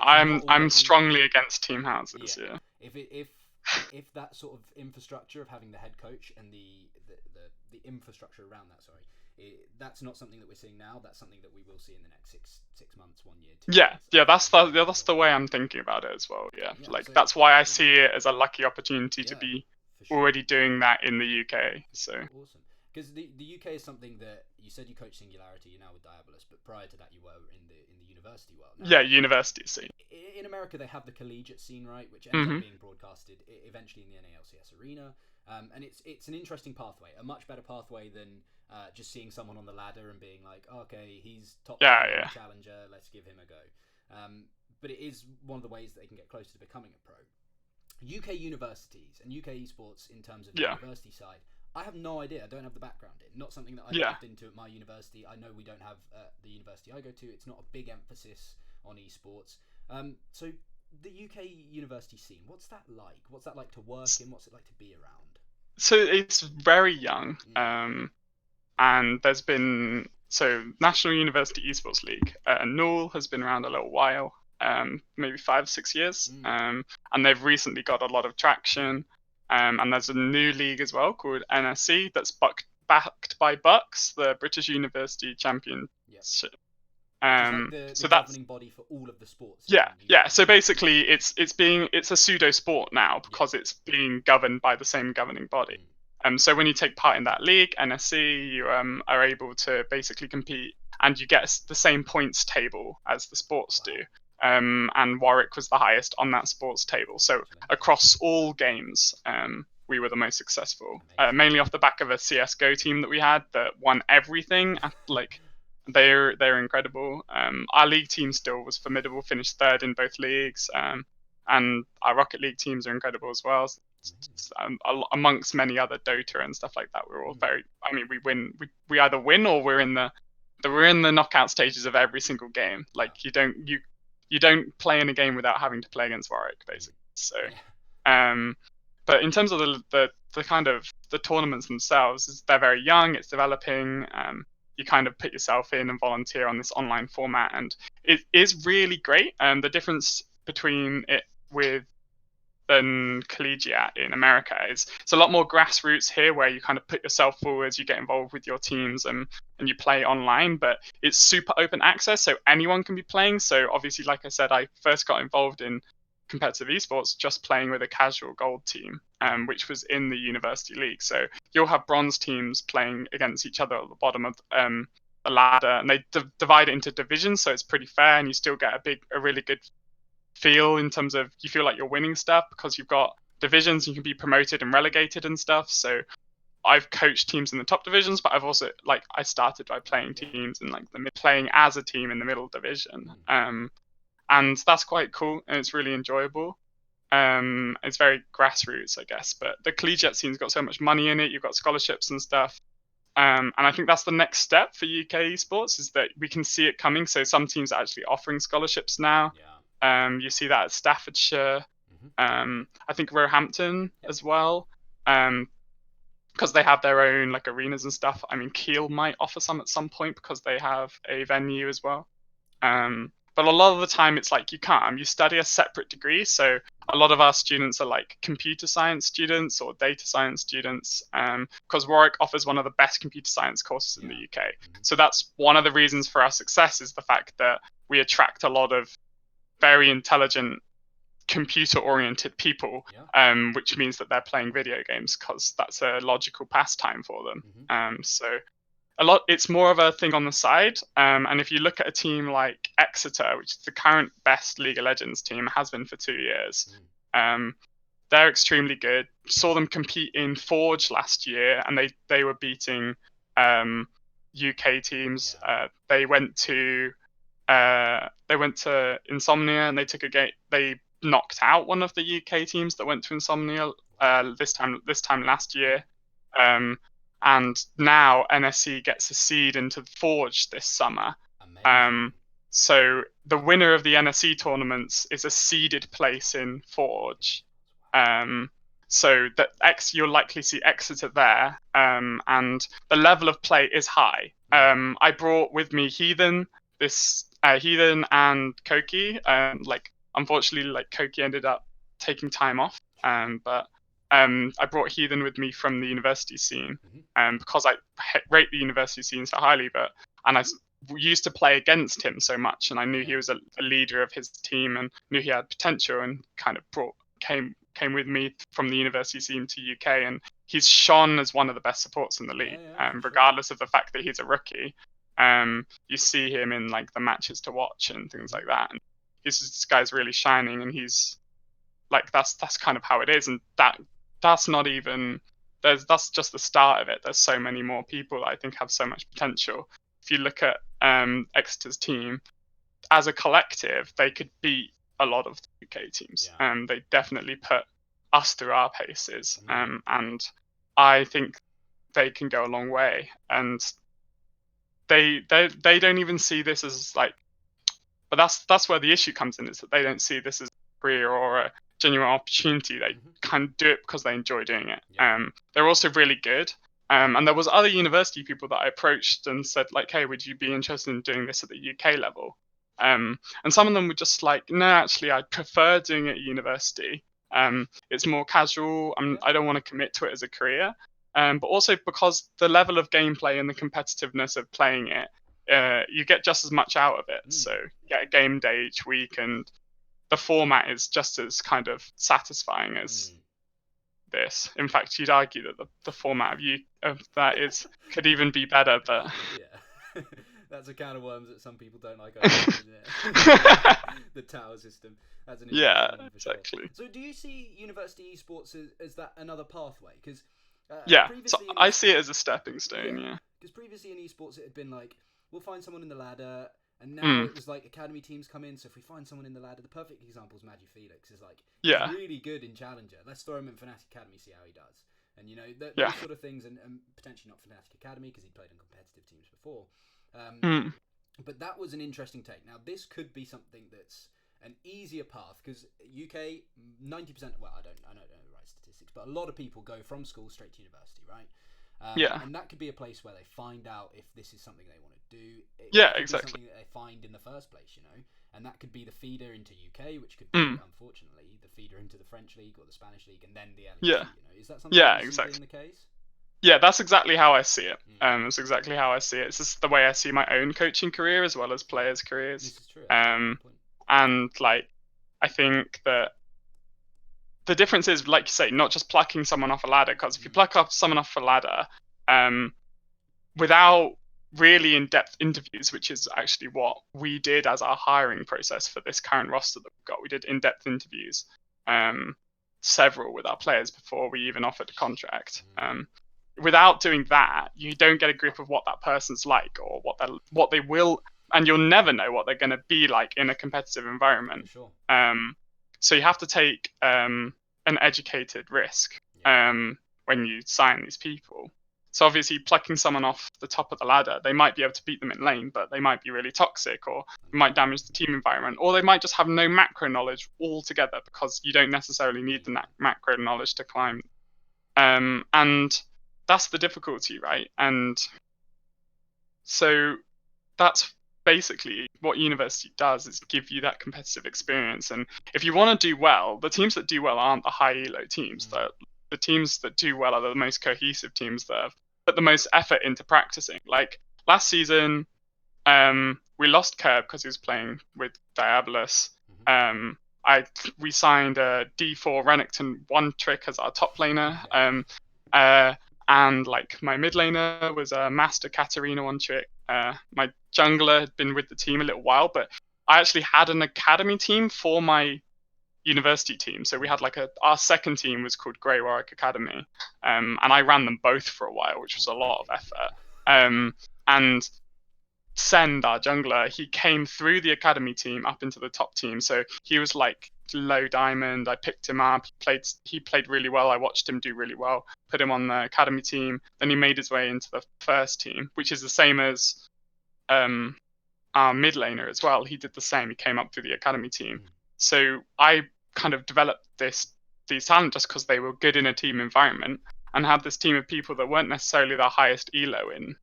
Speaker 1: I think
Speaker 2: I'm strongly against team houses. Yeah.
Speaker 1: If that sort of infrastructure of having the head coach and the infrastructure around that, that's not something that we're seeing now. That's something that we will see in the next six months, 1 year. 2
Speaker 2: years. That's the way I'm thinking about it as well. Yeah, so that's why I see it as a lucky opportunity to be already doing that in the UK. So
Speaker 1: awesome, because the UK is something that you said you coach Singularity. You're now with Diabolus, but prior to that you were in the university world. Now,
Speaker 2: university scene.
Speaker 1: In America, they have the collegiate scene, right, which ends up being broadcasted eventually in the NALCS arena. And it's an interesting pathway, a much better pathway than just seeing someone on the ladder and being like, okay, he's top challenger, let's give him a go. But it is one of the ways that they can get closer to becoming a pro. UK universities and UK esports in terms of the university side, I have no idea. I don't have the background in. Not something that I looked into at my university. I know we don't have the university I go to. It's not a big emphasis on esports. So the UK university scene, what's that like? What's that like to work in? What's it like to be around?
Speaker 2: So it's very young. And there's been National University Esports League. NUL has been around a little while, maybe 5-6 years, and they've recently got a lot of traction. And there's a new league as well called NSC that's backed by Bucks, the British University Championship.
Speaker 1: Like the governing body for all of the sports.
Speaker 2: Yeah. So basically, it's a pseudo sport now because it's being governed by the same governing body. So when you take part in that league, NSC, you are able to basically compete, and you get the same points table as the sports do. And Warwick was the highest on that sports table. So across all games, we were the most successful. Mainly off the back of a CS:GO team that we had that won everything. They're incredible. Our league team still was formidable, finished third in both leagues. And our Rocket League teams are incredible as well. Amongst many other Dota and stuff like that, we're all very. I mean, we win. We either win or we're in the knockout stages of every single game. Like you don't play in a game without having to play against Warwick, basically. So, but in terms of the kind of the tournaments themselves, they're very young. It's developing. You kind of put yourself in and volunteer on this online format, and it is really great. The difference between it with than collegiate in America is it's a lot more grassroots here, where you kind of put yourself forwards, you get involved with your teams, and you play online, but it's super open access, so anyone can be playing. So obviously, like I said, I first got involved in competitive esports just playing with a casual gold team, which was in the university league. So you'll have bronze teams playing against each other at the bottom of the ladder, and they divide it into divisions, so it's pretty fair, and you still get a really good feel in terms of you feel like you're winning stuff because you've got divisions, you can be promoted and relegated and stuff. So I've coached teams in the top divisions, but I've also I started by playing teams in playing as a team in the middle division, and that's quite cool and it's really enjoyable. It's very grassroots, I guess, but the collegiate scene's got so much money in it. You've got scholarships and stuff. And I think that's the next step for UK esports, is that we can see it coming. So some teams are actually offering scholarships now. You see that at Staffordshire. I think Roehampton as well, because they have their own arenas and stuff. I mean, Kiel might offer some at some point because they have a venue as well. But a lot of the time it's like you can't. You study a separate degree. So a lot of our students are like computer science students or data science students, because Warwick offers one of the best computer science courses in the UK. So that's one of the reasons for our success, is the fact that we attract a lot of very intelligent computer-oriented people, which means that they're playing video games because that's a logical pastime for them. So it's more of a thing on the side. And if you look at a team like Exeter, which is the current best League of Legends team, has been for 2 years, they're extremely good. Saw them compete in Forge last year, and they were beating UK teams. They went to Insomnia, and they took a game. They knocked out one of the UK teams that went to Insomnia this time last year. And now NSC gets a seed into Forge this summer. So the winner of the NSC tournaments is a seeded place in Forge. So that you'll likely see Exeter there. And the level of play is high. I brought with me Heathen and Koki. Unfortunately, Koki ended up taking time off. But I brought Heathen with me from the university scene, because I rate the university scene so highly. And I used to play against him so much, and I knew he was a leader of his team and knew he had potential, and kind of came with me from the university scene to UK, and he's shone as one of the best supports in the league, regardless of the fact that he's a rookie. You see him in like the matches to watch and things like that, and this guy's really shining, and he's like that's kind of how it is, and that's not even that's just the start of it. There's so many more people that I think have so much potential. If you look at Exeter's team as a collective, they could beat a lot of the UK teams, and they definitely put us through our paces, and I think they can go a long way. And they don't even see this as like, but that's where the issue comes in, is that they don't see this as a career or a genuine opportunity. They kind of do it because they enjoy doing it. They're also really good. And there was other university people that I approached and said like, hey, would you be interested in doing this at the UK level? And some of them were just like, no, actually, I prefer doing it at university. It's more casual. I don't want to commit to it as a career. But also because the level of gameplay and the competitiveness of playing it, you get just as much out of it. So you get a game day each week, and the format is just as kind of satisfying as this. In fact, you'd argue that the format of that could even be better, but
Speaker 1: that's a can of worms that some people don't like, isn't it? The tower system. That's an interesting one for
Speaker 2: exactly.
Speaker 1: Sure. So do you see university esports as that another pathway? Because
Speaker 2: so I see it as a stepping stone.
Speaker 1: Because previously in esports it had been like, we'll find someone in the ladder, and now it was like academy teams come in. So if we find someone in the ladder, the perfect example is Magi Felix. Is like, he's really good in Challenger. Let's throw him in Fnatic Academy, see how he does. And those sort of things, and potentially not Fnatic Academy because he played on competitive teams before. But that was an interesting take. Now this could be something that's an easier path, because UK 90%. Well, I don't know the right statistics, but a lot of people go from school straight to university, right? And that could be a place where they find out if this is something they want to do.
Speaker 2: Exactly.
Speaker 1: Something that they find in the first place, and that could be the feeder into UK, which could be, unfortunately, the feeder into the French league or the Spanish league, and then the LEC. Is that something you see being the case?
Speaker 2: Yeah, that's exactly how I see it. That's exactly how I see it. It's just the way I see my own coaching career as well as players' careers.
Speaker 1: This is true.
Speaker 2: And like, I think that the difference is, like you say, not just plucking someone off a ladder. Because if you pluck up someone off a ladder, without really in-depth interviews, which is actually what we did as our hiring process for this current roster that we've got, we did in-depth interviews, several with our players before we even offered a contract. Without doing that, you don't get a grip of what that person's like, or what they will, and you'll never know what they're going to be like in a competitive environment.
Speaker 1: Sure.
Speaker 2: So you have to take an educated risk when you sign these people. So obviously, plucking someone off the top of the ladder, they might be able to beat them in lane, but they might be really toxic, or might damage the team environment, or they might just have no macro knowledge altogether, because you don't necessarily need the macro knowledge to climb. And that's the difficulty, right? And so that's basically what university does is give you that competitive experience. And if you want to do well, the teams that do well aren't the high elo teams. The teams that do well are the most cohesive teams that have put the most effort into practicing. Like last season, we lost Curb because he was playing with Diabolus. We signed a D4 Renekton one trick as our top laner. And like my mid laner was a Master Katarina one trick. My jungler had been with the team a little while, but I actually had an academy team for my university team. So we had like our second team was called Grey Warwick Academy, and I ran them both for a while, which was a lot of effort. And Send, our jungler, he came through the academy team up into the top team. So he was like low diamond. I picked him up. He played really well. I watched him do really well. Put him on the academy team. Then he made his way into the first team, which is the same as our mid laner as well. He did the same. He came up through the academy team. So I kind of developed these talents just because they were good in a team environment, and had this team of people that weren't necessarily the highest elo in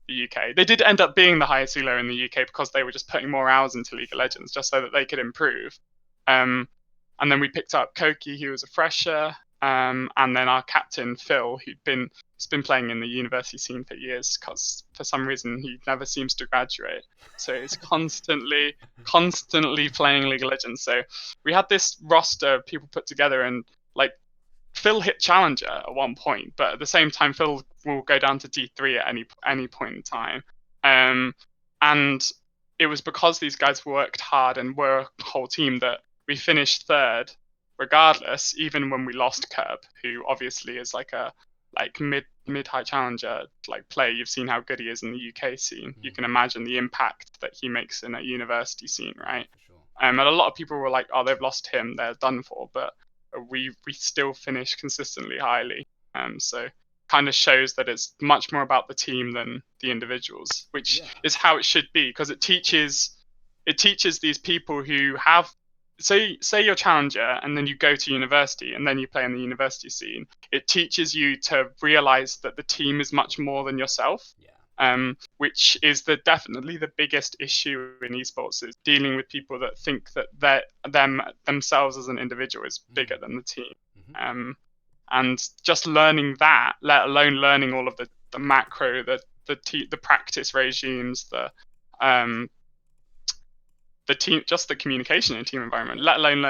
Speaker 2: the UK. They did end up being the highest elo in the UK because they were just putting more hours into League of Legends just so that they could improve. And then we picked up Koki, who was a fresher, and then our captain Phil, he's been playing in the university scene for years because for some reason he never seems to graduate. So he's constantly playing League of Legends. So we had this roster of people put together, and like Phil hit Challenger at one point, but at the same time, Phil will go down to D3 at any point in time. And it was because these guys worked hard and were a whole team that we finished third, regardless, even when we lost Curb, who obviously is like a mid-high challenger like player. You've seen how good he is in the UK scene. You can imagine the impact that he makes in a university scene, right?
Speaker 1: Sure.
Speaker 2: And a lot of people were like, oh, they've lost him, they're done for, but we still finish consistently highly. So kind of shows that it's much more about the team than the individuals, which is how it should be, because it teaches these people who have, say you're challenger and then you go to university and then you play in the university scene. It teaches you to realize that the team is much more than yourself. Which is definitely the biggest issue in esports, is dealing with people that think that themselves as an individual is bigger than the team. And just learning that, let alone learning all of the macro, the practice regimes, the team, just the communication in a team environment, let alone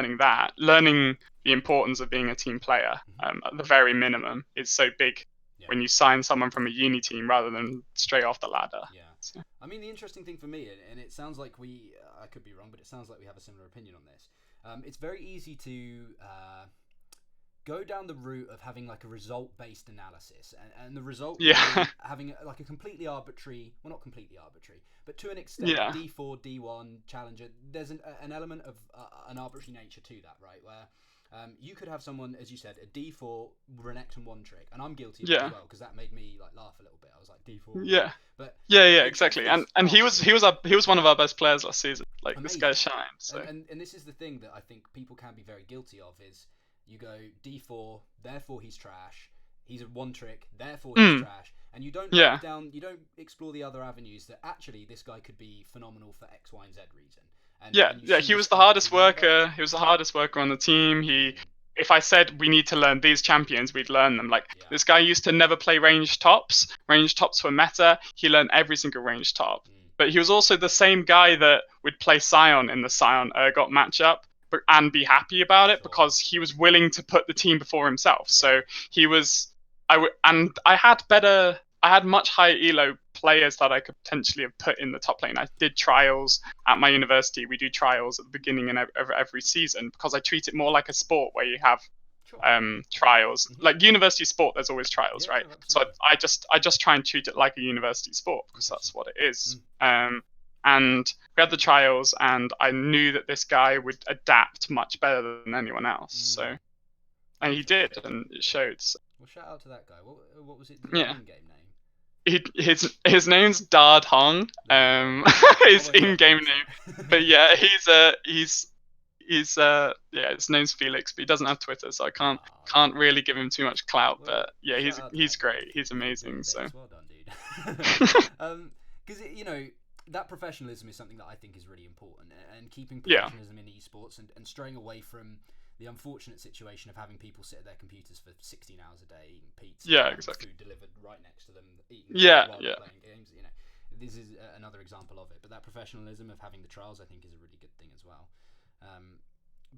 Speaker 2: learning the importance of being a team player, at the very minimum, is so big when you sign someone from a uni team rather than straight off the ladder. So.
Speaker 1: I mean, the interesting thing for me, and it sounds like I could be wrong, but it sounds like we have a similar opinion on this. It's very easy to go down the route of having like a result-based analysis, and the result having like a completely arbitrary, well, not completely arbitrary, but to an extent, D4, D1, Challenger, there's an element of an arbitrary nature to that, right? Where you could have someone, as you said, a D4 Renekton one trick, and I'm guilty of it as well, because that made me like laugh a little bit. I was like, D4. But
Speaker 2: exactly. And he was one of our best players last season. Like, amazing. This guy shined. So.
Speaker 1: And this is the thing that I think people can be very guilty of, is you go D4, therefore he's trash. He's a one trick, therefore he's trash. And you don't you don't explore the other avenues that actually this guy could be phenomenal for X, Y, and Z reason. And
Speaker 2: he was the hardest worker. He was the hardest worker on the team. If I said we need to learn these champions, we'd learn them. Like, this guy used to never play ranged tops. Ranged tops were meta. He learned every single ranged top. But he was also the same guy that would play Sion in the Sion Urgot matchup and be happy about it, because he was willing to put the team before himself. So he was. I had much higher elo players that I could potentially have put in the top lane. I did trials at my university. We do trials at the beginning of every season, because I treat it more like a sport where you have trials. Like university sport, there's always trials, right? So I just try and treat it like a university sport, because that's what it is. And we had the trials, and I knew that this guy would adapt much better than anyone else. So, and he did, and it showed. So.
Speaker 1: Well, shout out to that guy. What was it? In-game name?
Speaker 2: His name's Dard Hong. His in-game name. But yeah, his name's Felix, but he doesn't have Twitter, so I can't really give him too much clout. Well, but yeah, he's great. He's amazing. So
Speaker 1: well done, dude. Because that professionalism is something that I think is really important, and keeping
Speaker 2: Yeah.
Speaker 1: professionalism in esports and straying away from the unfortunate situation of having people sit at their computers for 16 hours a day eating pizza,
Speaker 2: Yeah,
Speaker 1: and
Speaker 2: exactly.
Speaker 1: food delivered right next to them, eating
Speaker 2: Yeah,
Speaker 1: while
Speaker 2: yeah.
Speaker 1: they're playing games. You know, this is another example of it. But that professionalism of having the trials, I think, is a really good thing as well.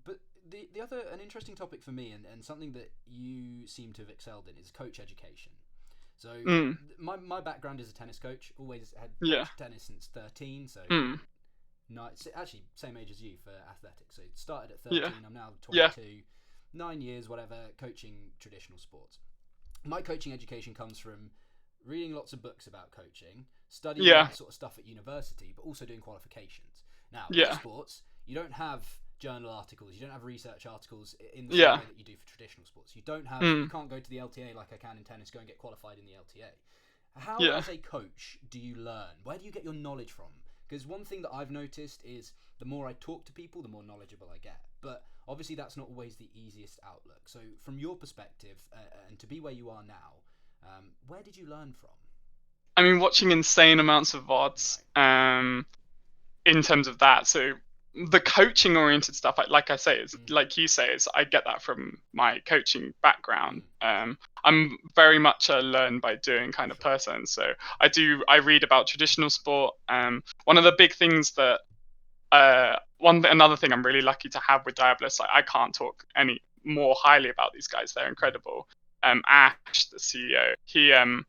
Speaker 1: But the other, an interesting topic for me, and something that you seem to have excelled in, is coach education. So my background is a tennis coach. Always had
Speaker 2: Yeah.
Speaker 1: coached tennis since 13. So actually same age as you for athletics. So it started at 13.
Speaker 2: Yeah.
Speaker 1: I'm now 22.
Speaker 2: Yeah.
Speaker 1: 9 years, whatever, coaching traditional sports. My coaching education comes from reading lots of books about coaching, studying
Speaker 2: Yeah.
Speaker 1: that sort of stuff at university, but also doing qualifications. Now,
Speaker 2: Yeah.
Speaker 1: esports, you don't have journal articles, you don't have research articles in the
Speaker 2: Yeah.
Speaker 1: same way that you do for traditional sports. You don't have, you can't go to the LTA like I can in tennis, go and get qualified in the LTA. How,
Speaker 2: Yeah.
Speaker 1: as a coach, do you learn? Where do you get your knowledge from? Because one thing that I've noticed is the more I talk to people, the more knowledgeable I get. But obviously that's not always the easiest outlook. So from your perspective, and to be where you are now, where did you learn from?
Speaker 2: I mean, watching insane amounts of VODs, in terms of that. So the coaching oriented stuff, like I say, is like you say, is I get that from my coaching background. I'm very much a learn by doing kind of person. So I read about traditional sport. One of the big things that another thing I'm really lucky to have with Diabolus, I can't talk any more highly about these guys. They're incredible. Ash, the CEO,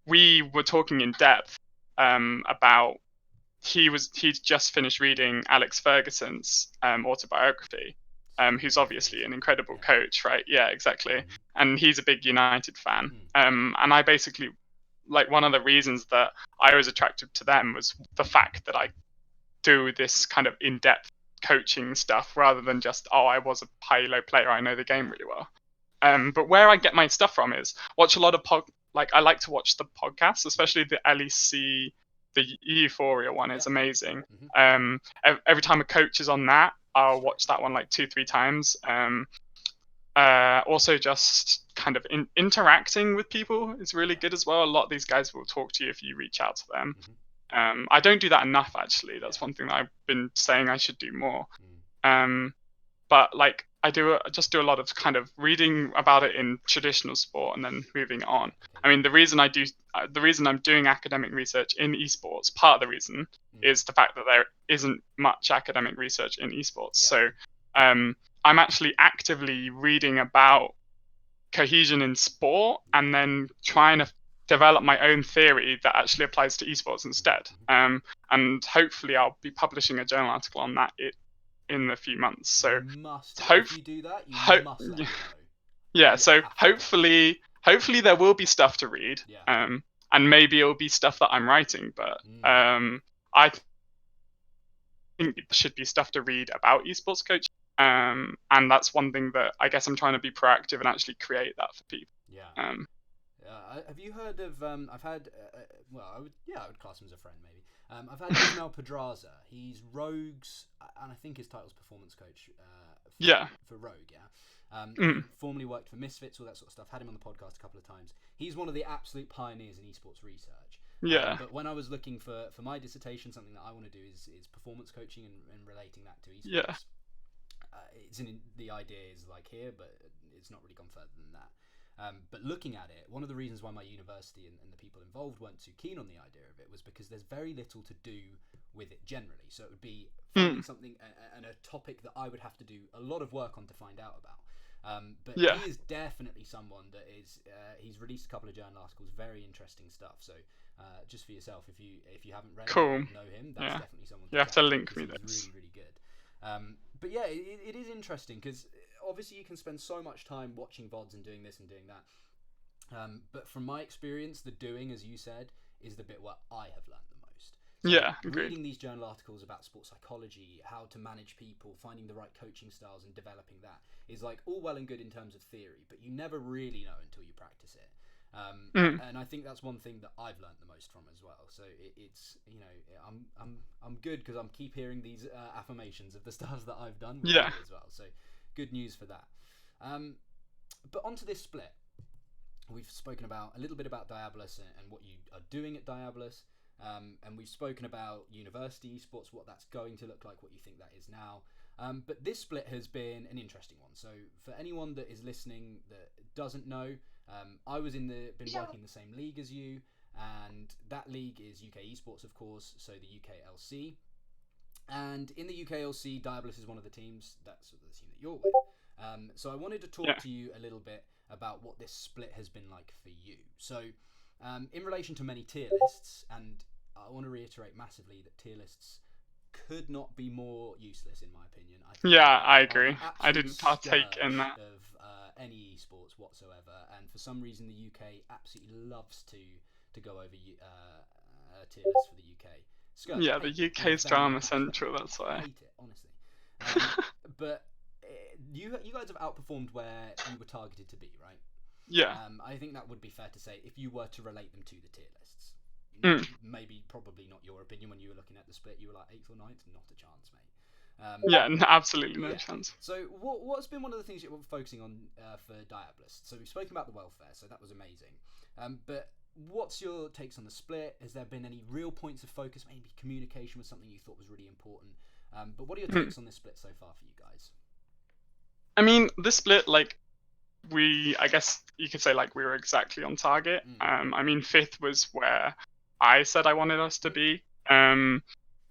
Speaker 2: we were talking in depth about he'd just finished reading Alex Ferguson's autobiography, who's obviously an incredible coach, right? Yeah, exactly. And he's a big United fan. And I basically, like, one of the reasons that I was attracted to them was the fact that I do this kind of in-depth coaching stuff rather than just, I was a high-low player, I know the game really well. But where I get my stuff from is watch a lot of I like to watch the podcasts, especially the LEC. The Euphoria one is amazing. Every time a coach is on that, I'll watch that one like 2-3 times. Also, just kind of interacting with people is really good as well. A lot of these guys will talk to you if you reach out to them. I don't do that enough, actually. That's one thing that I've been saying I should do more. But like I just do a lot of kind of reading about it in traditional sport and then moving on. I mean, the reason I'm doing academic research in esports, part of the reason is the fact that there isn't much academic research in esports. So I'm actually actively reading about cohesion in sport and then trying to develop my own theory that actually applies to esports instead. And hopefully I'll be publishing a journal article on that in a few months. So
Speaker 1: if you do that, you must let me know.
Speaker 2: Yeah, so hopefully there will be stuff to read. And maybe it'll be stuff that I'm writing, but I think there should be stuff to read about esports coaching. And that's one thing that I guess I'm trying to be proactive and actually create that for people.
Speaker 1: Have you heard of? I've had. I would class him as a friend, maybe. I've had Ismail Pedraza. He's Rogue's, and I think his title's performance coach. For Rogue, He formerly worked for Misfits, all that sort of stuff. Had him on the podcast a couple of times. He's one of the absolute pioneers in esports research. But when I was looking for my dissertation, something that I want to do is performance coaching and relating that to esports. It's in the idea is like here, but it's not really gone further than that. But looking at it, one of the reasons why my university and the people involved weren't too keen on the idea of it was because there's very little to do with it generally. So it would be finding something and a topic that I would have to do a lot of work on to find out about. But he is definitely someone that is. He's released a couple of journal articles, very interesting stuff. So just for yourself, if you haven't read him, know him, that's definitely someone.
Speaker 2: You have to link me this.
Speaker 1: Really, really good. But yeah, it is interesting because obviously you can spend so much time watching VODs and doing this and doing that. But from my experience, the doing, as you said, is the bit where I have learned the most. So reading these journal articles about sports psychology, how to manage people, finding the right coaching styles and developing that is like all well and good in terms of theory, but you never really know until you practice it. And I think that's one thing that I've learned the most from as well. So it's I'm good because I'm keep hearing these affirmations of the stuff that I've done as well. So good news for that. But onto this split, we've spoken about a little bit about Diabolus and what you are doing at Diabolus. And we've spoken about university esports, what that's going to look like, what you think that is now. But this split has been an interesting one. So for anyone that is listening that doesn't know, I was been working the same league as you, and that league is UK Esports, of course, so the UKLC. And in the UKLC, Diabolus is one of the teams. That's the team that you're with. So I wanted to talk to you a little bit about what this split has been like for you. So in relation to many tier lists, and I want to reiterate massively that tier lists could not be more useless, in my opinion.
Speaker 2: I agree. I didn't partake in that.
Speaker 1: Of any esports whatsoever, and for some reason the UK absolutely loves to go over tier lists for the UK.
Speaker 2: The UK is drama central. That's why
Speaker 1: I hate it, honestly. But you guys have outperformed where you were targeted to be, right?
Speaker 2: Yeah.
Speaker 1: I think that would be fair to say if you were to relate them to the tier lists. Maybe, probably not your opinion when you were looking at the split. You were like 8th or 9th, not a chance, mate.
Speaker 2: Absolutely no chance.
Speaker 1: So what's been one of the things you're focusing on for Diabolus? So we've spoken about the welfare, so that was amazing. But what's your takes on the split? Has there been any real points of focus? Maybe communication was something you thought was really important. But what are your takes on this split so far for you guys?
Speaker 2: I mean, this split, I guess you could say we were exactly on target. I mean, 5th was where I said I wanted us to be.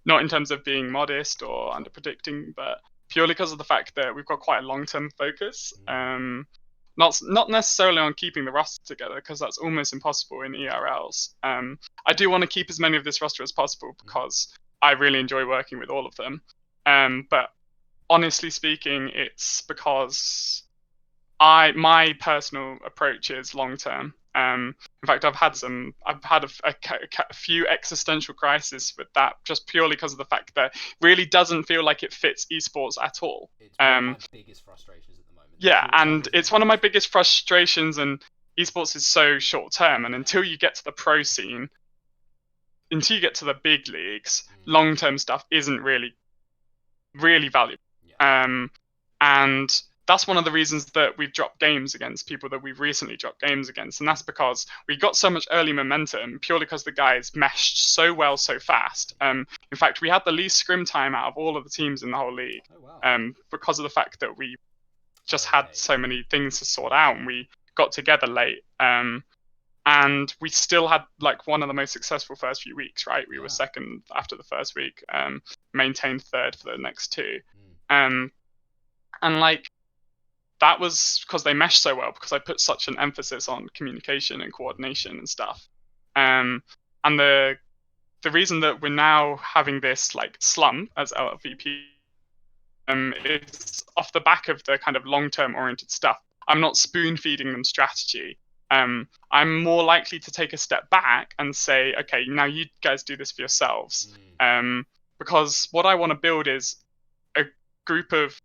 Speaker 2: Not in terms of being modest or under predicting, but purely because of the fact that we've got quite a long-term focus. Not necessarily on keeping the roster together, because that's almost impossible in ERLs. I do want to keep as many of this roster as possible because I really enjoy working with all of them. But honestly speaking, it's because my personal approach is long-term. In fact, I've had a few existential crises with that, just purely because of the fact that it really doesn't feel like it fits esports at all.
Speaker 1: It's one of my biggest frustrations at the moment.
Speaker 2: Yeah, and it's one of my biggest frustrations, and esports is so short-term, and until you get to the pro scene, until you get to the big leagues, long-term stuff isn't really valuable. And that's one of the reasons that we've dropped games against people that we've recently dropped games against. And that's because we got so much early momentum purely because the guys meshed so well so fast. In fact, we had the least scrim time out of all of the teams in the whole league.
Speaker 1: Oh, wow.
Speaker 2: Because of the fact that we just had so many things to sort out, and we got together late. And we still had one of the most successful first few weeks, right? We were 2nd after the first week, maintained 3rd for the next 2. And that was because they meshed so well, because I put such an emphasis on communication and coordination and stuff. And the reason that we're now having this slump as LVP is off the back of the kind of long-term oriented stuff. I'm not spoon feeding them strategy. I'm more likely to take a step back and say, okay, now you guys do this for yourselves. Because what I want to build is a group of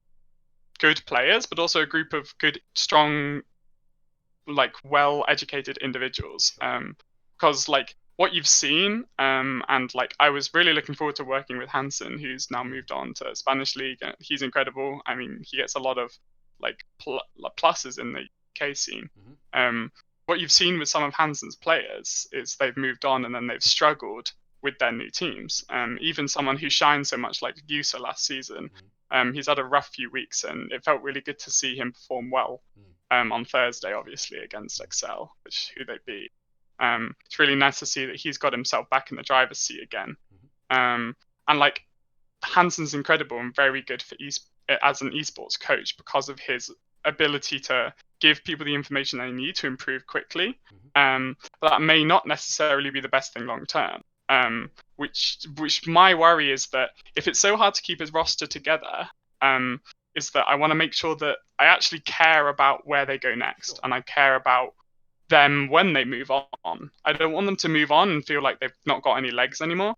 Speaker 2: good players, but also a group of good, strong, well-educated individuals. Because what you've seen, and I was really looking forward to working with Hansen, who's now moved on to Spanish League. He's incredible. I mean, he gets a lot of pluses in the UK scene. What you've seen with some of Hansen's players is they've moved on and then they've struggled with their new teams. Even someone who shined so much like Yusa last season, he's had a rough few weeks, and it felt really good to see him perform well on Thursday, obviously, against Excel, who they beat. It's really nice to see that he's got himself back in the driver's seat again. And Hansen's incredible and very good for as an esports coach because of his ability to give people the information they need to improve quickly. But that may not necessarily be the best thing long term. Which my worry is that if it's so hard to keep his roster together, is that I want to make sure that I actually care about where they go next, and I care about them when they move on. I don't want them to move on and feel like they've not got any legs anymore,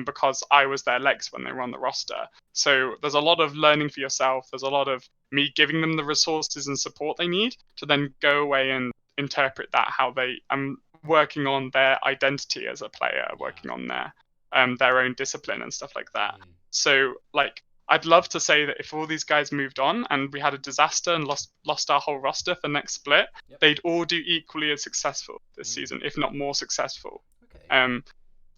Speaker 2: because I was their legs when they were on the roster. So there's a lot of learning for yourself. There's a lot of me giving them the resources and support they need to then go away and interpret that how I'm working on their identity as a player, working on their own discipline and stuff like that. So I'd love to say that if all these guys moved on and we had a disaster and lost our whole roster for next split, they'd all do equally as successful this season, if not more successful.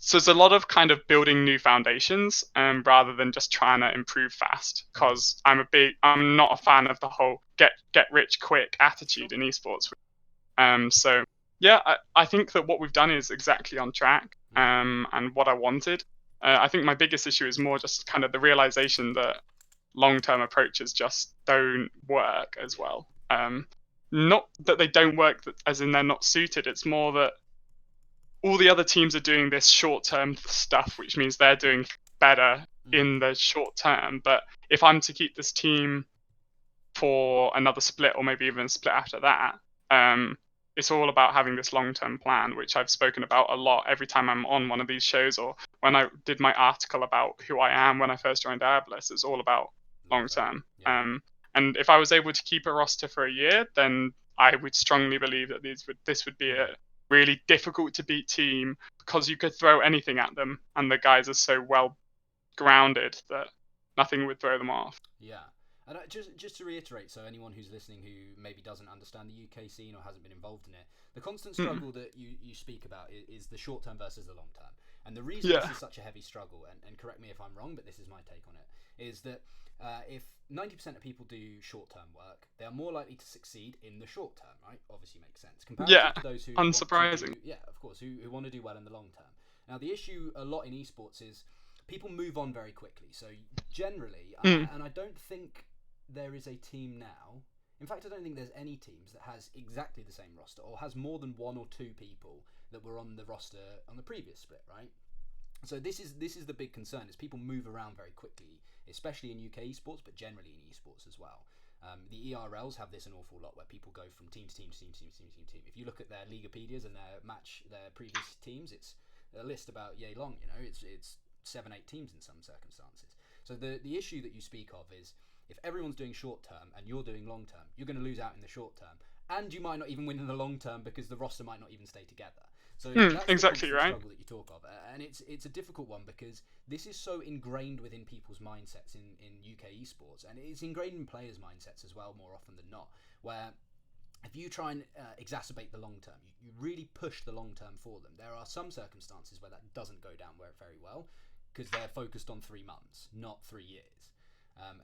Speaker 2: So there's a lot of kind of building new foundations, rather than just trying to improve fast. Because I'm not a fan of the whole get rich quick attitude in esports. So yeah, I think that what we've done is exactly on track, and what I wanted. I think my biggest issue is more just kind of the realization that long-term approaches just don't work as well. Not that they don't work, as in they're not suited. It's more that all the other teams are doing this short-term stuff, which means they're doing better in the short term. But if I'm to keep this team for another split, or maybe even a split after that, it's all about having this long-term plan, which I've spoken about a lot every time I'm on one of these shows, or when I did my article about who I am when I first joined Diabolus. It's all about long-term.
Speaker 1: Yeah.
Speaker 2: And if I was able to keep a roster for a year, then I would strongly believe that this would be a really difficult to beat team, because you could throw anything at them, and the guys are so well grounded that nothing would throw them off.
Speaker 1: Yeah. And just to reiterate, so anyone who's listening who maybe doesn't understand the UK scene or hasn't been involved in it, the constant struggle that you speak about is the short term versus the long term. And the reason this is such a heavy struggle, and correct me if I'm wrong, but this is my take on it, is that if 90% of people do short term work, they are more likely to succeed in the short term, right? Obviously makes sense. Compared to those who
Speaker 2: unsurprising.
Speaker 1: Of course, who want to do well in the long term. Now, the issue a lot in esports is people move on very quickly. So generally, and I don't think there is a team now. In fact, I don't think there's any teams that has exactly the same roster, or has more than one or two people that were on the roster on the previous split, right? So this is the big concern, is people move around very quickly, especially in UK esports, but generally in esports as well. The ERLs have this an awful lot, where people go from team to team to team to team to team to team. If you look at their Leaguepedias and their previous teams, it's a list about yay long. You know, it's 7-8 teams in some circumstances. So the issue that you speak of is, if everyone's doing short term and you're doing long term, you're going to lose out in the short term, and you might not even win in the long term because the roster might not even stay together. So that's
Speaker 2: exactly
Speaker 1: the
Speaker 2: right.
Speaker 1: struggle that you talk of, and it's a difficult one, because this is so ingrained within people's mindsets in UK esports, and it's ingrained in players' mindsets as well, more often than not, where if you try and exacerbate the long term, you really push the long term for them. There are some circumstances where that doesn't go down very well, because they're focused on 3 months, not 3 years.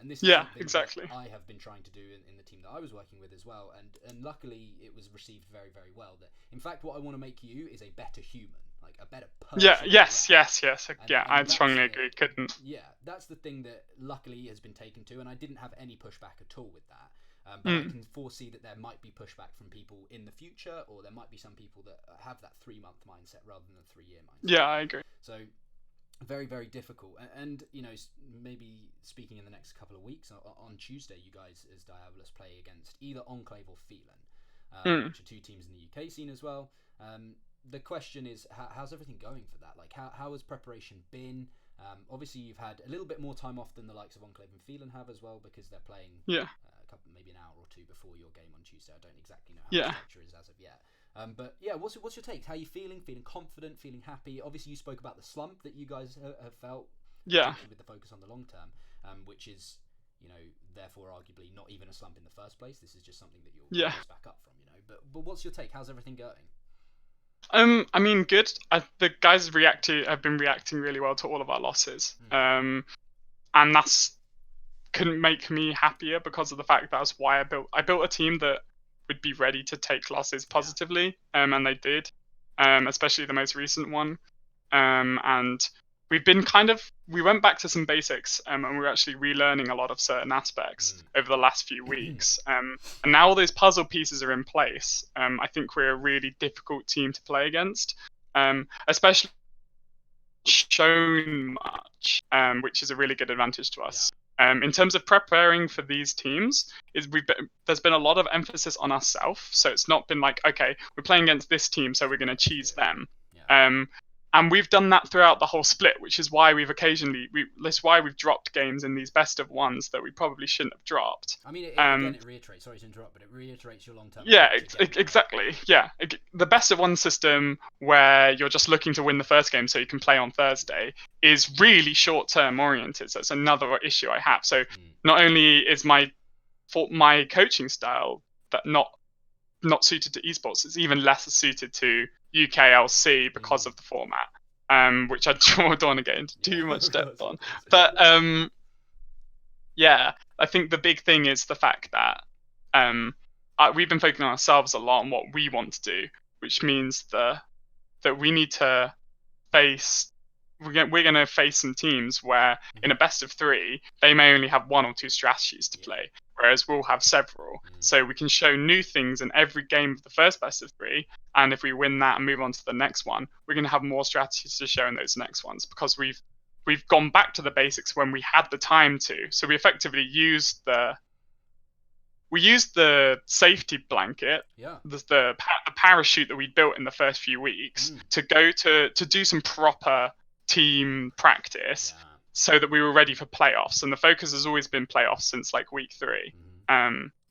Speaker 1: And this is something
Speaker 2: exactly.
Speaker 1: that I have been trying to do in the team that I was working with as well, and luckily it was received very well. That in fact, what I want to make you is a better human, like a better person.
Speaker 2: Yes.
Speaker 1: And
Speaker 2: I strongly agree. Couldn't.
Speaker 1: Yeah, that's the thing that luckily has been taken to, and I didn't have any pushback at all with that. But I can foresee that there might be pushback from people in the future, or there might be some people that have that 3-month mindset rather than a 3-year mindset.
Speaker 2: Yeah, I agree.
Speaker 1: So very difficult, and you know, maybe speaking in the next couple of weeks, on Tuesday you guys as Diabolus play against either Enclave or Phelan, which are 2 teams in the UK scene as well. The question is, how's everything going for that? Like, how has preparation been? Obviously you've had a little bit more time off than the likes of Enclave and Phelan have as well, because they're playing maybe an hour or 2 before your game on Tuesday. I don't exactly know how the structure is as of yet. But yeah, what's your take? How are you feeling? Feeling confident? Feeling happy? Obviously, you spoke about the slump that you guys have felt. With the focus on the long term, which is, you know, therefore arguably not even a slump in the first place. This is just something that you'll bounce back up from, you know. But what's your take? How's everything going?
Speaker 2: I mean, good. The guys have been reacting really well to all of our losses. And that's couldn't make me happier, because of the fact that's why I built a team that would be ready to take losses positively, and they did, especially the most recent one. And we've been we went back to some basics, and we're actually relearning a lot of certain aspects over the last few weeks. And now all those puzzle pieces are in place. I think we're a really difficult team to play against, especially shown much, which is a really good advantage to us. In terms of preparing for these teams, there's been a lot of emphasis on ourselves. So it's not been like, okay, we're playing against this team, so we're going to cheese them. And we've done that throughout the whole split, which is why we've dropped games in these best of ones that we probably shouldn't have dropped.
Speaker 1: I mean, it reiterates. Sorry to interrupt, but it reiterates your long-term.
Speaker 2: Yeah, exactly. Yeah, the best of one system, where you're just looking to win the first game so you can play on Thursday, is really short-term oriented. So it's another issue I have. So not only is my coaching style that not suited to esports, it's even less suited to UKLC because of the format. which I don't want to get into too much depth on.
Speaker 1: But
Speaker 2: yeah, I think the big thing is the fact that we've been focusing on ourselves a lot on what we want to do, which means that we need to face. We're going to face some teams where, in a best of 3, they may only have 1 or 2 strategies to play, whereas we'll have several. So we can show new things in every game of the first best of 3, and if we win that and move on to the next one, we're going to have more strategies to show in those next ones, because we've gone back to the basics when we had the time to. So we effectively used the safety blanket, the parachute that we built in the first few weeks, to go to do some proper team practice, so that we were ready for playoffs. And the focus has always been playoffs since like week 3.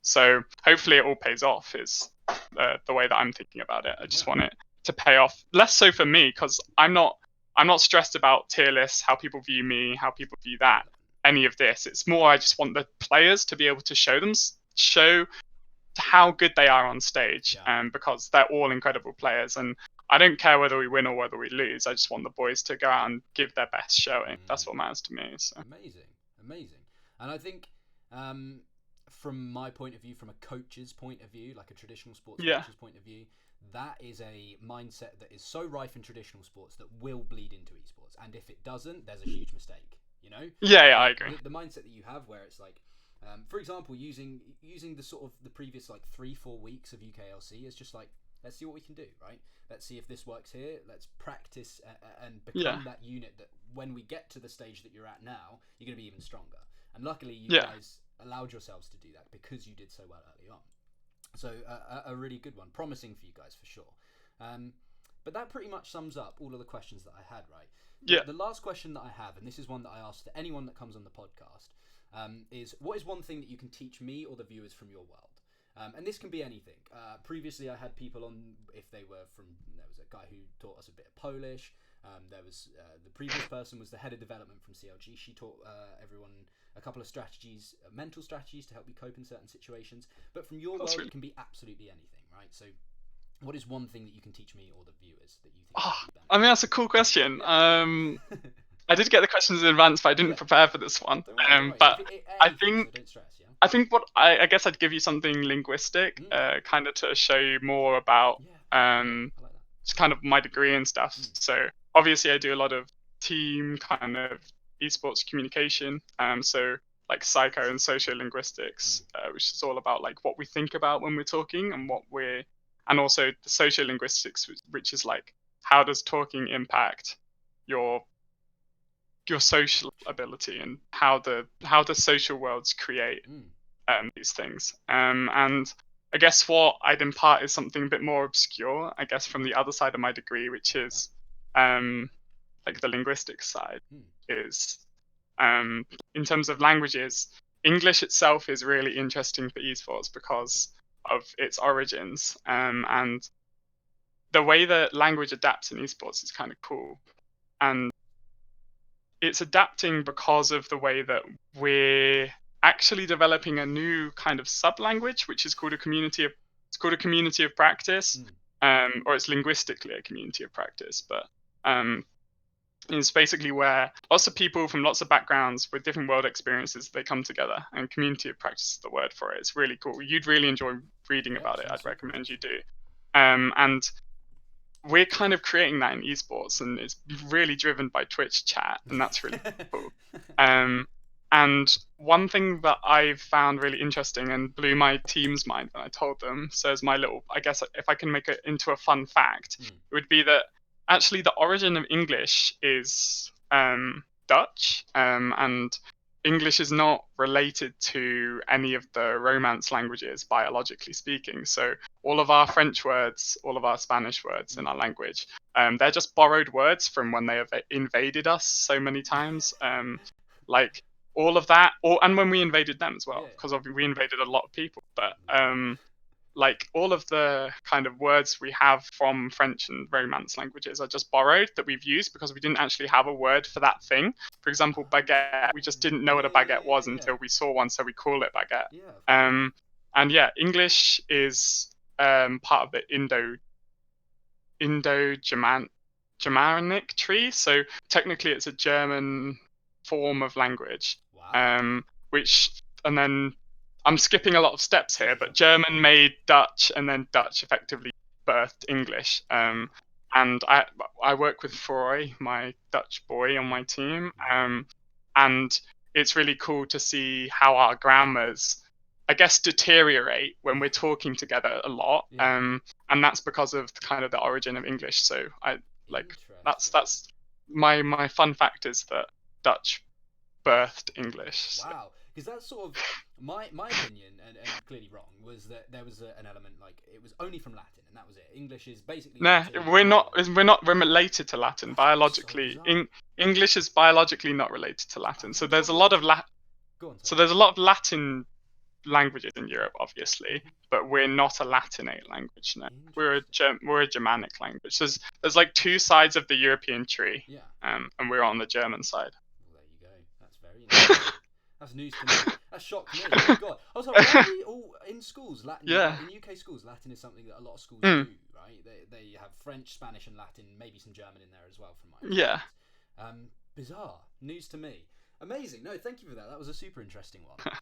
Speaker 2: So hopefully it all pays off, is the way that I'm thinking about it. I just want it to pay off, less so for me, because I'm not stressed about tier lists, how people view me, how people view that, any of this. It's more, I just want the players to be able to show how good they are on stage, because they're all incredible players, and I don't care whether we win or whether we lose. I just want the boys to go out and give their best showing. That's what matters to me. So.
Speaker 1: Amazing. And I think, from my point of view, from a coach's point of view, like a traditional sports coach's point of view, that is a mindset that is so rife in traditional sports that will bleed into esports. And if it doesn't, there's a huge mistake. You know?
Speaker 2: Yeah, I agree.
Speaker 1: The mindset that you have, where it's like, for example, using the sort of the previous like 3-4 weeks of UKLC is just like, let's see what we can do, right? Let's see if this works here. Let's practice and become that unit that when we get to the stage that you're at now, you're going to be even stronger. And luckily, you guys allowed yourselves to do that because you did so well early on. So a really good one, promising for you guys for sure. But that pretty much sums up all of the questions that I had, right? The last question that I have, and this is one that I ask to anyone that comes on the podcast, is what is one thing that you can teach me or the viewers from your world? And this can be anything. Previously, I had people on, if they were from, there was a guy who taught us a bit of Polish. There was the previous person was the head of development from CLG. She taught everyone a couple of strategies, mental strategies to help you cope in certain situations. But from your world, it can be absolutely anything, right? So what is one thing that you can teach me or the viewers that you think
Speaker 2: I mean, that's a cool question. I did get the questions in advance, but I didn't prepare for this one. But I think...
Speaker 1: So don't stress,
Speaker 2: I think what I guess I'd give you something linguistic, kind of to show you more about kind of my degree and stuff. So obviously I do a lot of team kind of esports communication. So like psycho and sociolinguistics, which is all about like what we think about when we're talking and also the sociolinguistics, which is like how does talking impact your social ability, and how the social worlds create these things. And I guess what I'd impart is something a bit more obscure, I guess, from the other side of my degree, which is like the linguistics side. Is in terms of languages, English itself is really interesting for esports because of its origins, and the way that language adapts in esports is kind of cool. And it's adapting because of the way that we're actually developing a new kind of sub-language, which is called a community of practice, or it's linguistically a community of practice. But it's basically where lots of people from lots of backgrounds with different world experiences, they come together, and community of practice is the word for it. It's really cool. You'd really enjoy reading about it. I'd recommend you do. And we're kind of creating that in esports, and it's really driven by Twitch chat, and that's really cool. And one thing that I've found really interesting and blew my team's mind when I told them, so as my little, I guess if I can make it into a fun fact, it would be that actually the origin of English is Dutch, and English is not related to any of the Romance languages, biologically speaking. So all of our French words, all of our Spanish words in our language, they're just borrowed words from when they have invaded us so many times. Like all of that, and when we invaded them as well, because we invaded a lot of people. But like all of the kind of words we have from French and Romance languages are just borrowed that we've used because we didn't actually have a word for that thing. For example, baguette, we just didn't know what a baguette was until we saw one, so we call it baguette. And English is part of the Indo-German Germanic tree. So technically, it's a German form of language.
Speaker 1: Wow.
Speaker 2: Which, and then I'm skipping a lot of steps here, but German made Dutch, and then Dutch effectively birthed English. And I work with Froy, my Dutch boy, on my team. And it's really cool to see how our grammars, I guess, deteriorate when we're talking together a lot. And that's because of kind of the origin of English. So that's my fun fact is that Dutch birthed English. So.
Speaker 1: Wow, because that's sort of my opinion, and clearly wrong, was that there was an element like it was only from Latin, and that was it. English is basically.
Speaker 2: Nah, we're related to Latin biologically.
Speaker 1: So
Speaker 2: English is biologically not related to Latin. So there's a lot of Latin languages in Europe, obviously, but we're not a Latinate language. No, we're a Germanic language. There's like two sides of the European tree, and we're on the German side.
Speaker 1: Well, there you go. That's very interesting. That's news to me. That shocked me. Oh my God. I was like, why are we all in schools? Latin.
Speaker 2: Yeah.
Speaker 1: In UK schools, Latin is something that a lot of schools do, right? They have French, Spanish, and Latin. Maybe some German in there as well, from my experience. Bizarre news to me. Amazing. No, thank you for that. That was a super interesting one.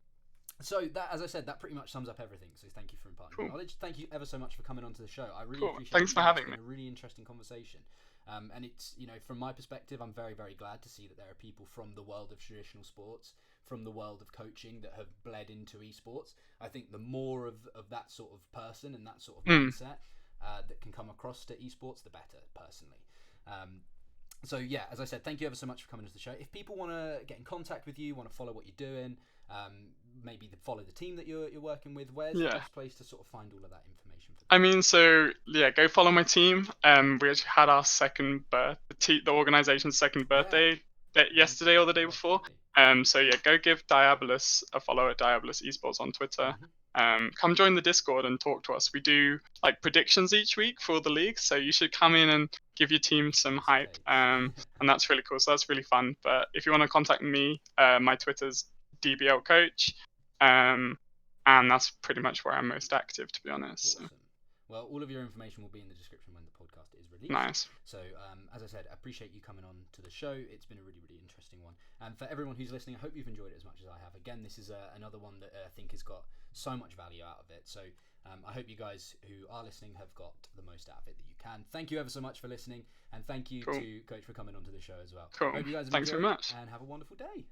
Speaker 1: So that, as I said, that pretty much sums up everything. So thank you for imparting knowledge. Thank you ever so much for coming onto the show. I really appreciate it.
Speaker 2: Thanks for having me.
Speaker 1: It's been a really interesting conversation. And it's, from my perspective, I'm very, very glad to see that there are people from the world of traditional sports, from the world of coaching, that have bled into esports. I think the more of that sort of person and that sort of mindset that can come across to esports, the better, personally. So yeah, as I said, thank you ever so much for coming to the show. If people want to get in contact with you, want to follow what you're doing, maybe follow the team that you're working with, where's the best place to sort of find all of that information?
Speaker 2: I mean, so yeah, go follow my team. We actually had our the organization's second birthday yesterday or the day before. So yeah, go give Diabolus a follow at Diabolus Esports on Twitter. Come join the Discord and talk to us. We do like predictions each week for the league, so you should come in and give your team some hype. And that's really cool. So that's really fun. But if you want to contact me, my Twitter's DBL Coach. And that's pretty much where I'm most active, to be honest.
Speaker 1: Awesome. Well, all of your information will be in the description when the podcast is released.
Speaker 2: Nice.
Speaker 1: So, as I said, I appreciate you coming on to the show. It's been a really, really interesting one. And for everyone who's listening, I hope you've enjoyed it as much as I have. Again, this is another one that I think has got so much value out of it. So, I hope you guys who are listening have got the most out of it that you can. Thank you ever so much for listening. And thank you to Coach for coming onto the show as well.
Speaker 2: Cool.
Speaker 1: Hope you guys have
Speaker 2: Thanks very much.
Speaker 1: And have a wonderful day.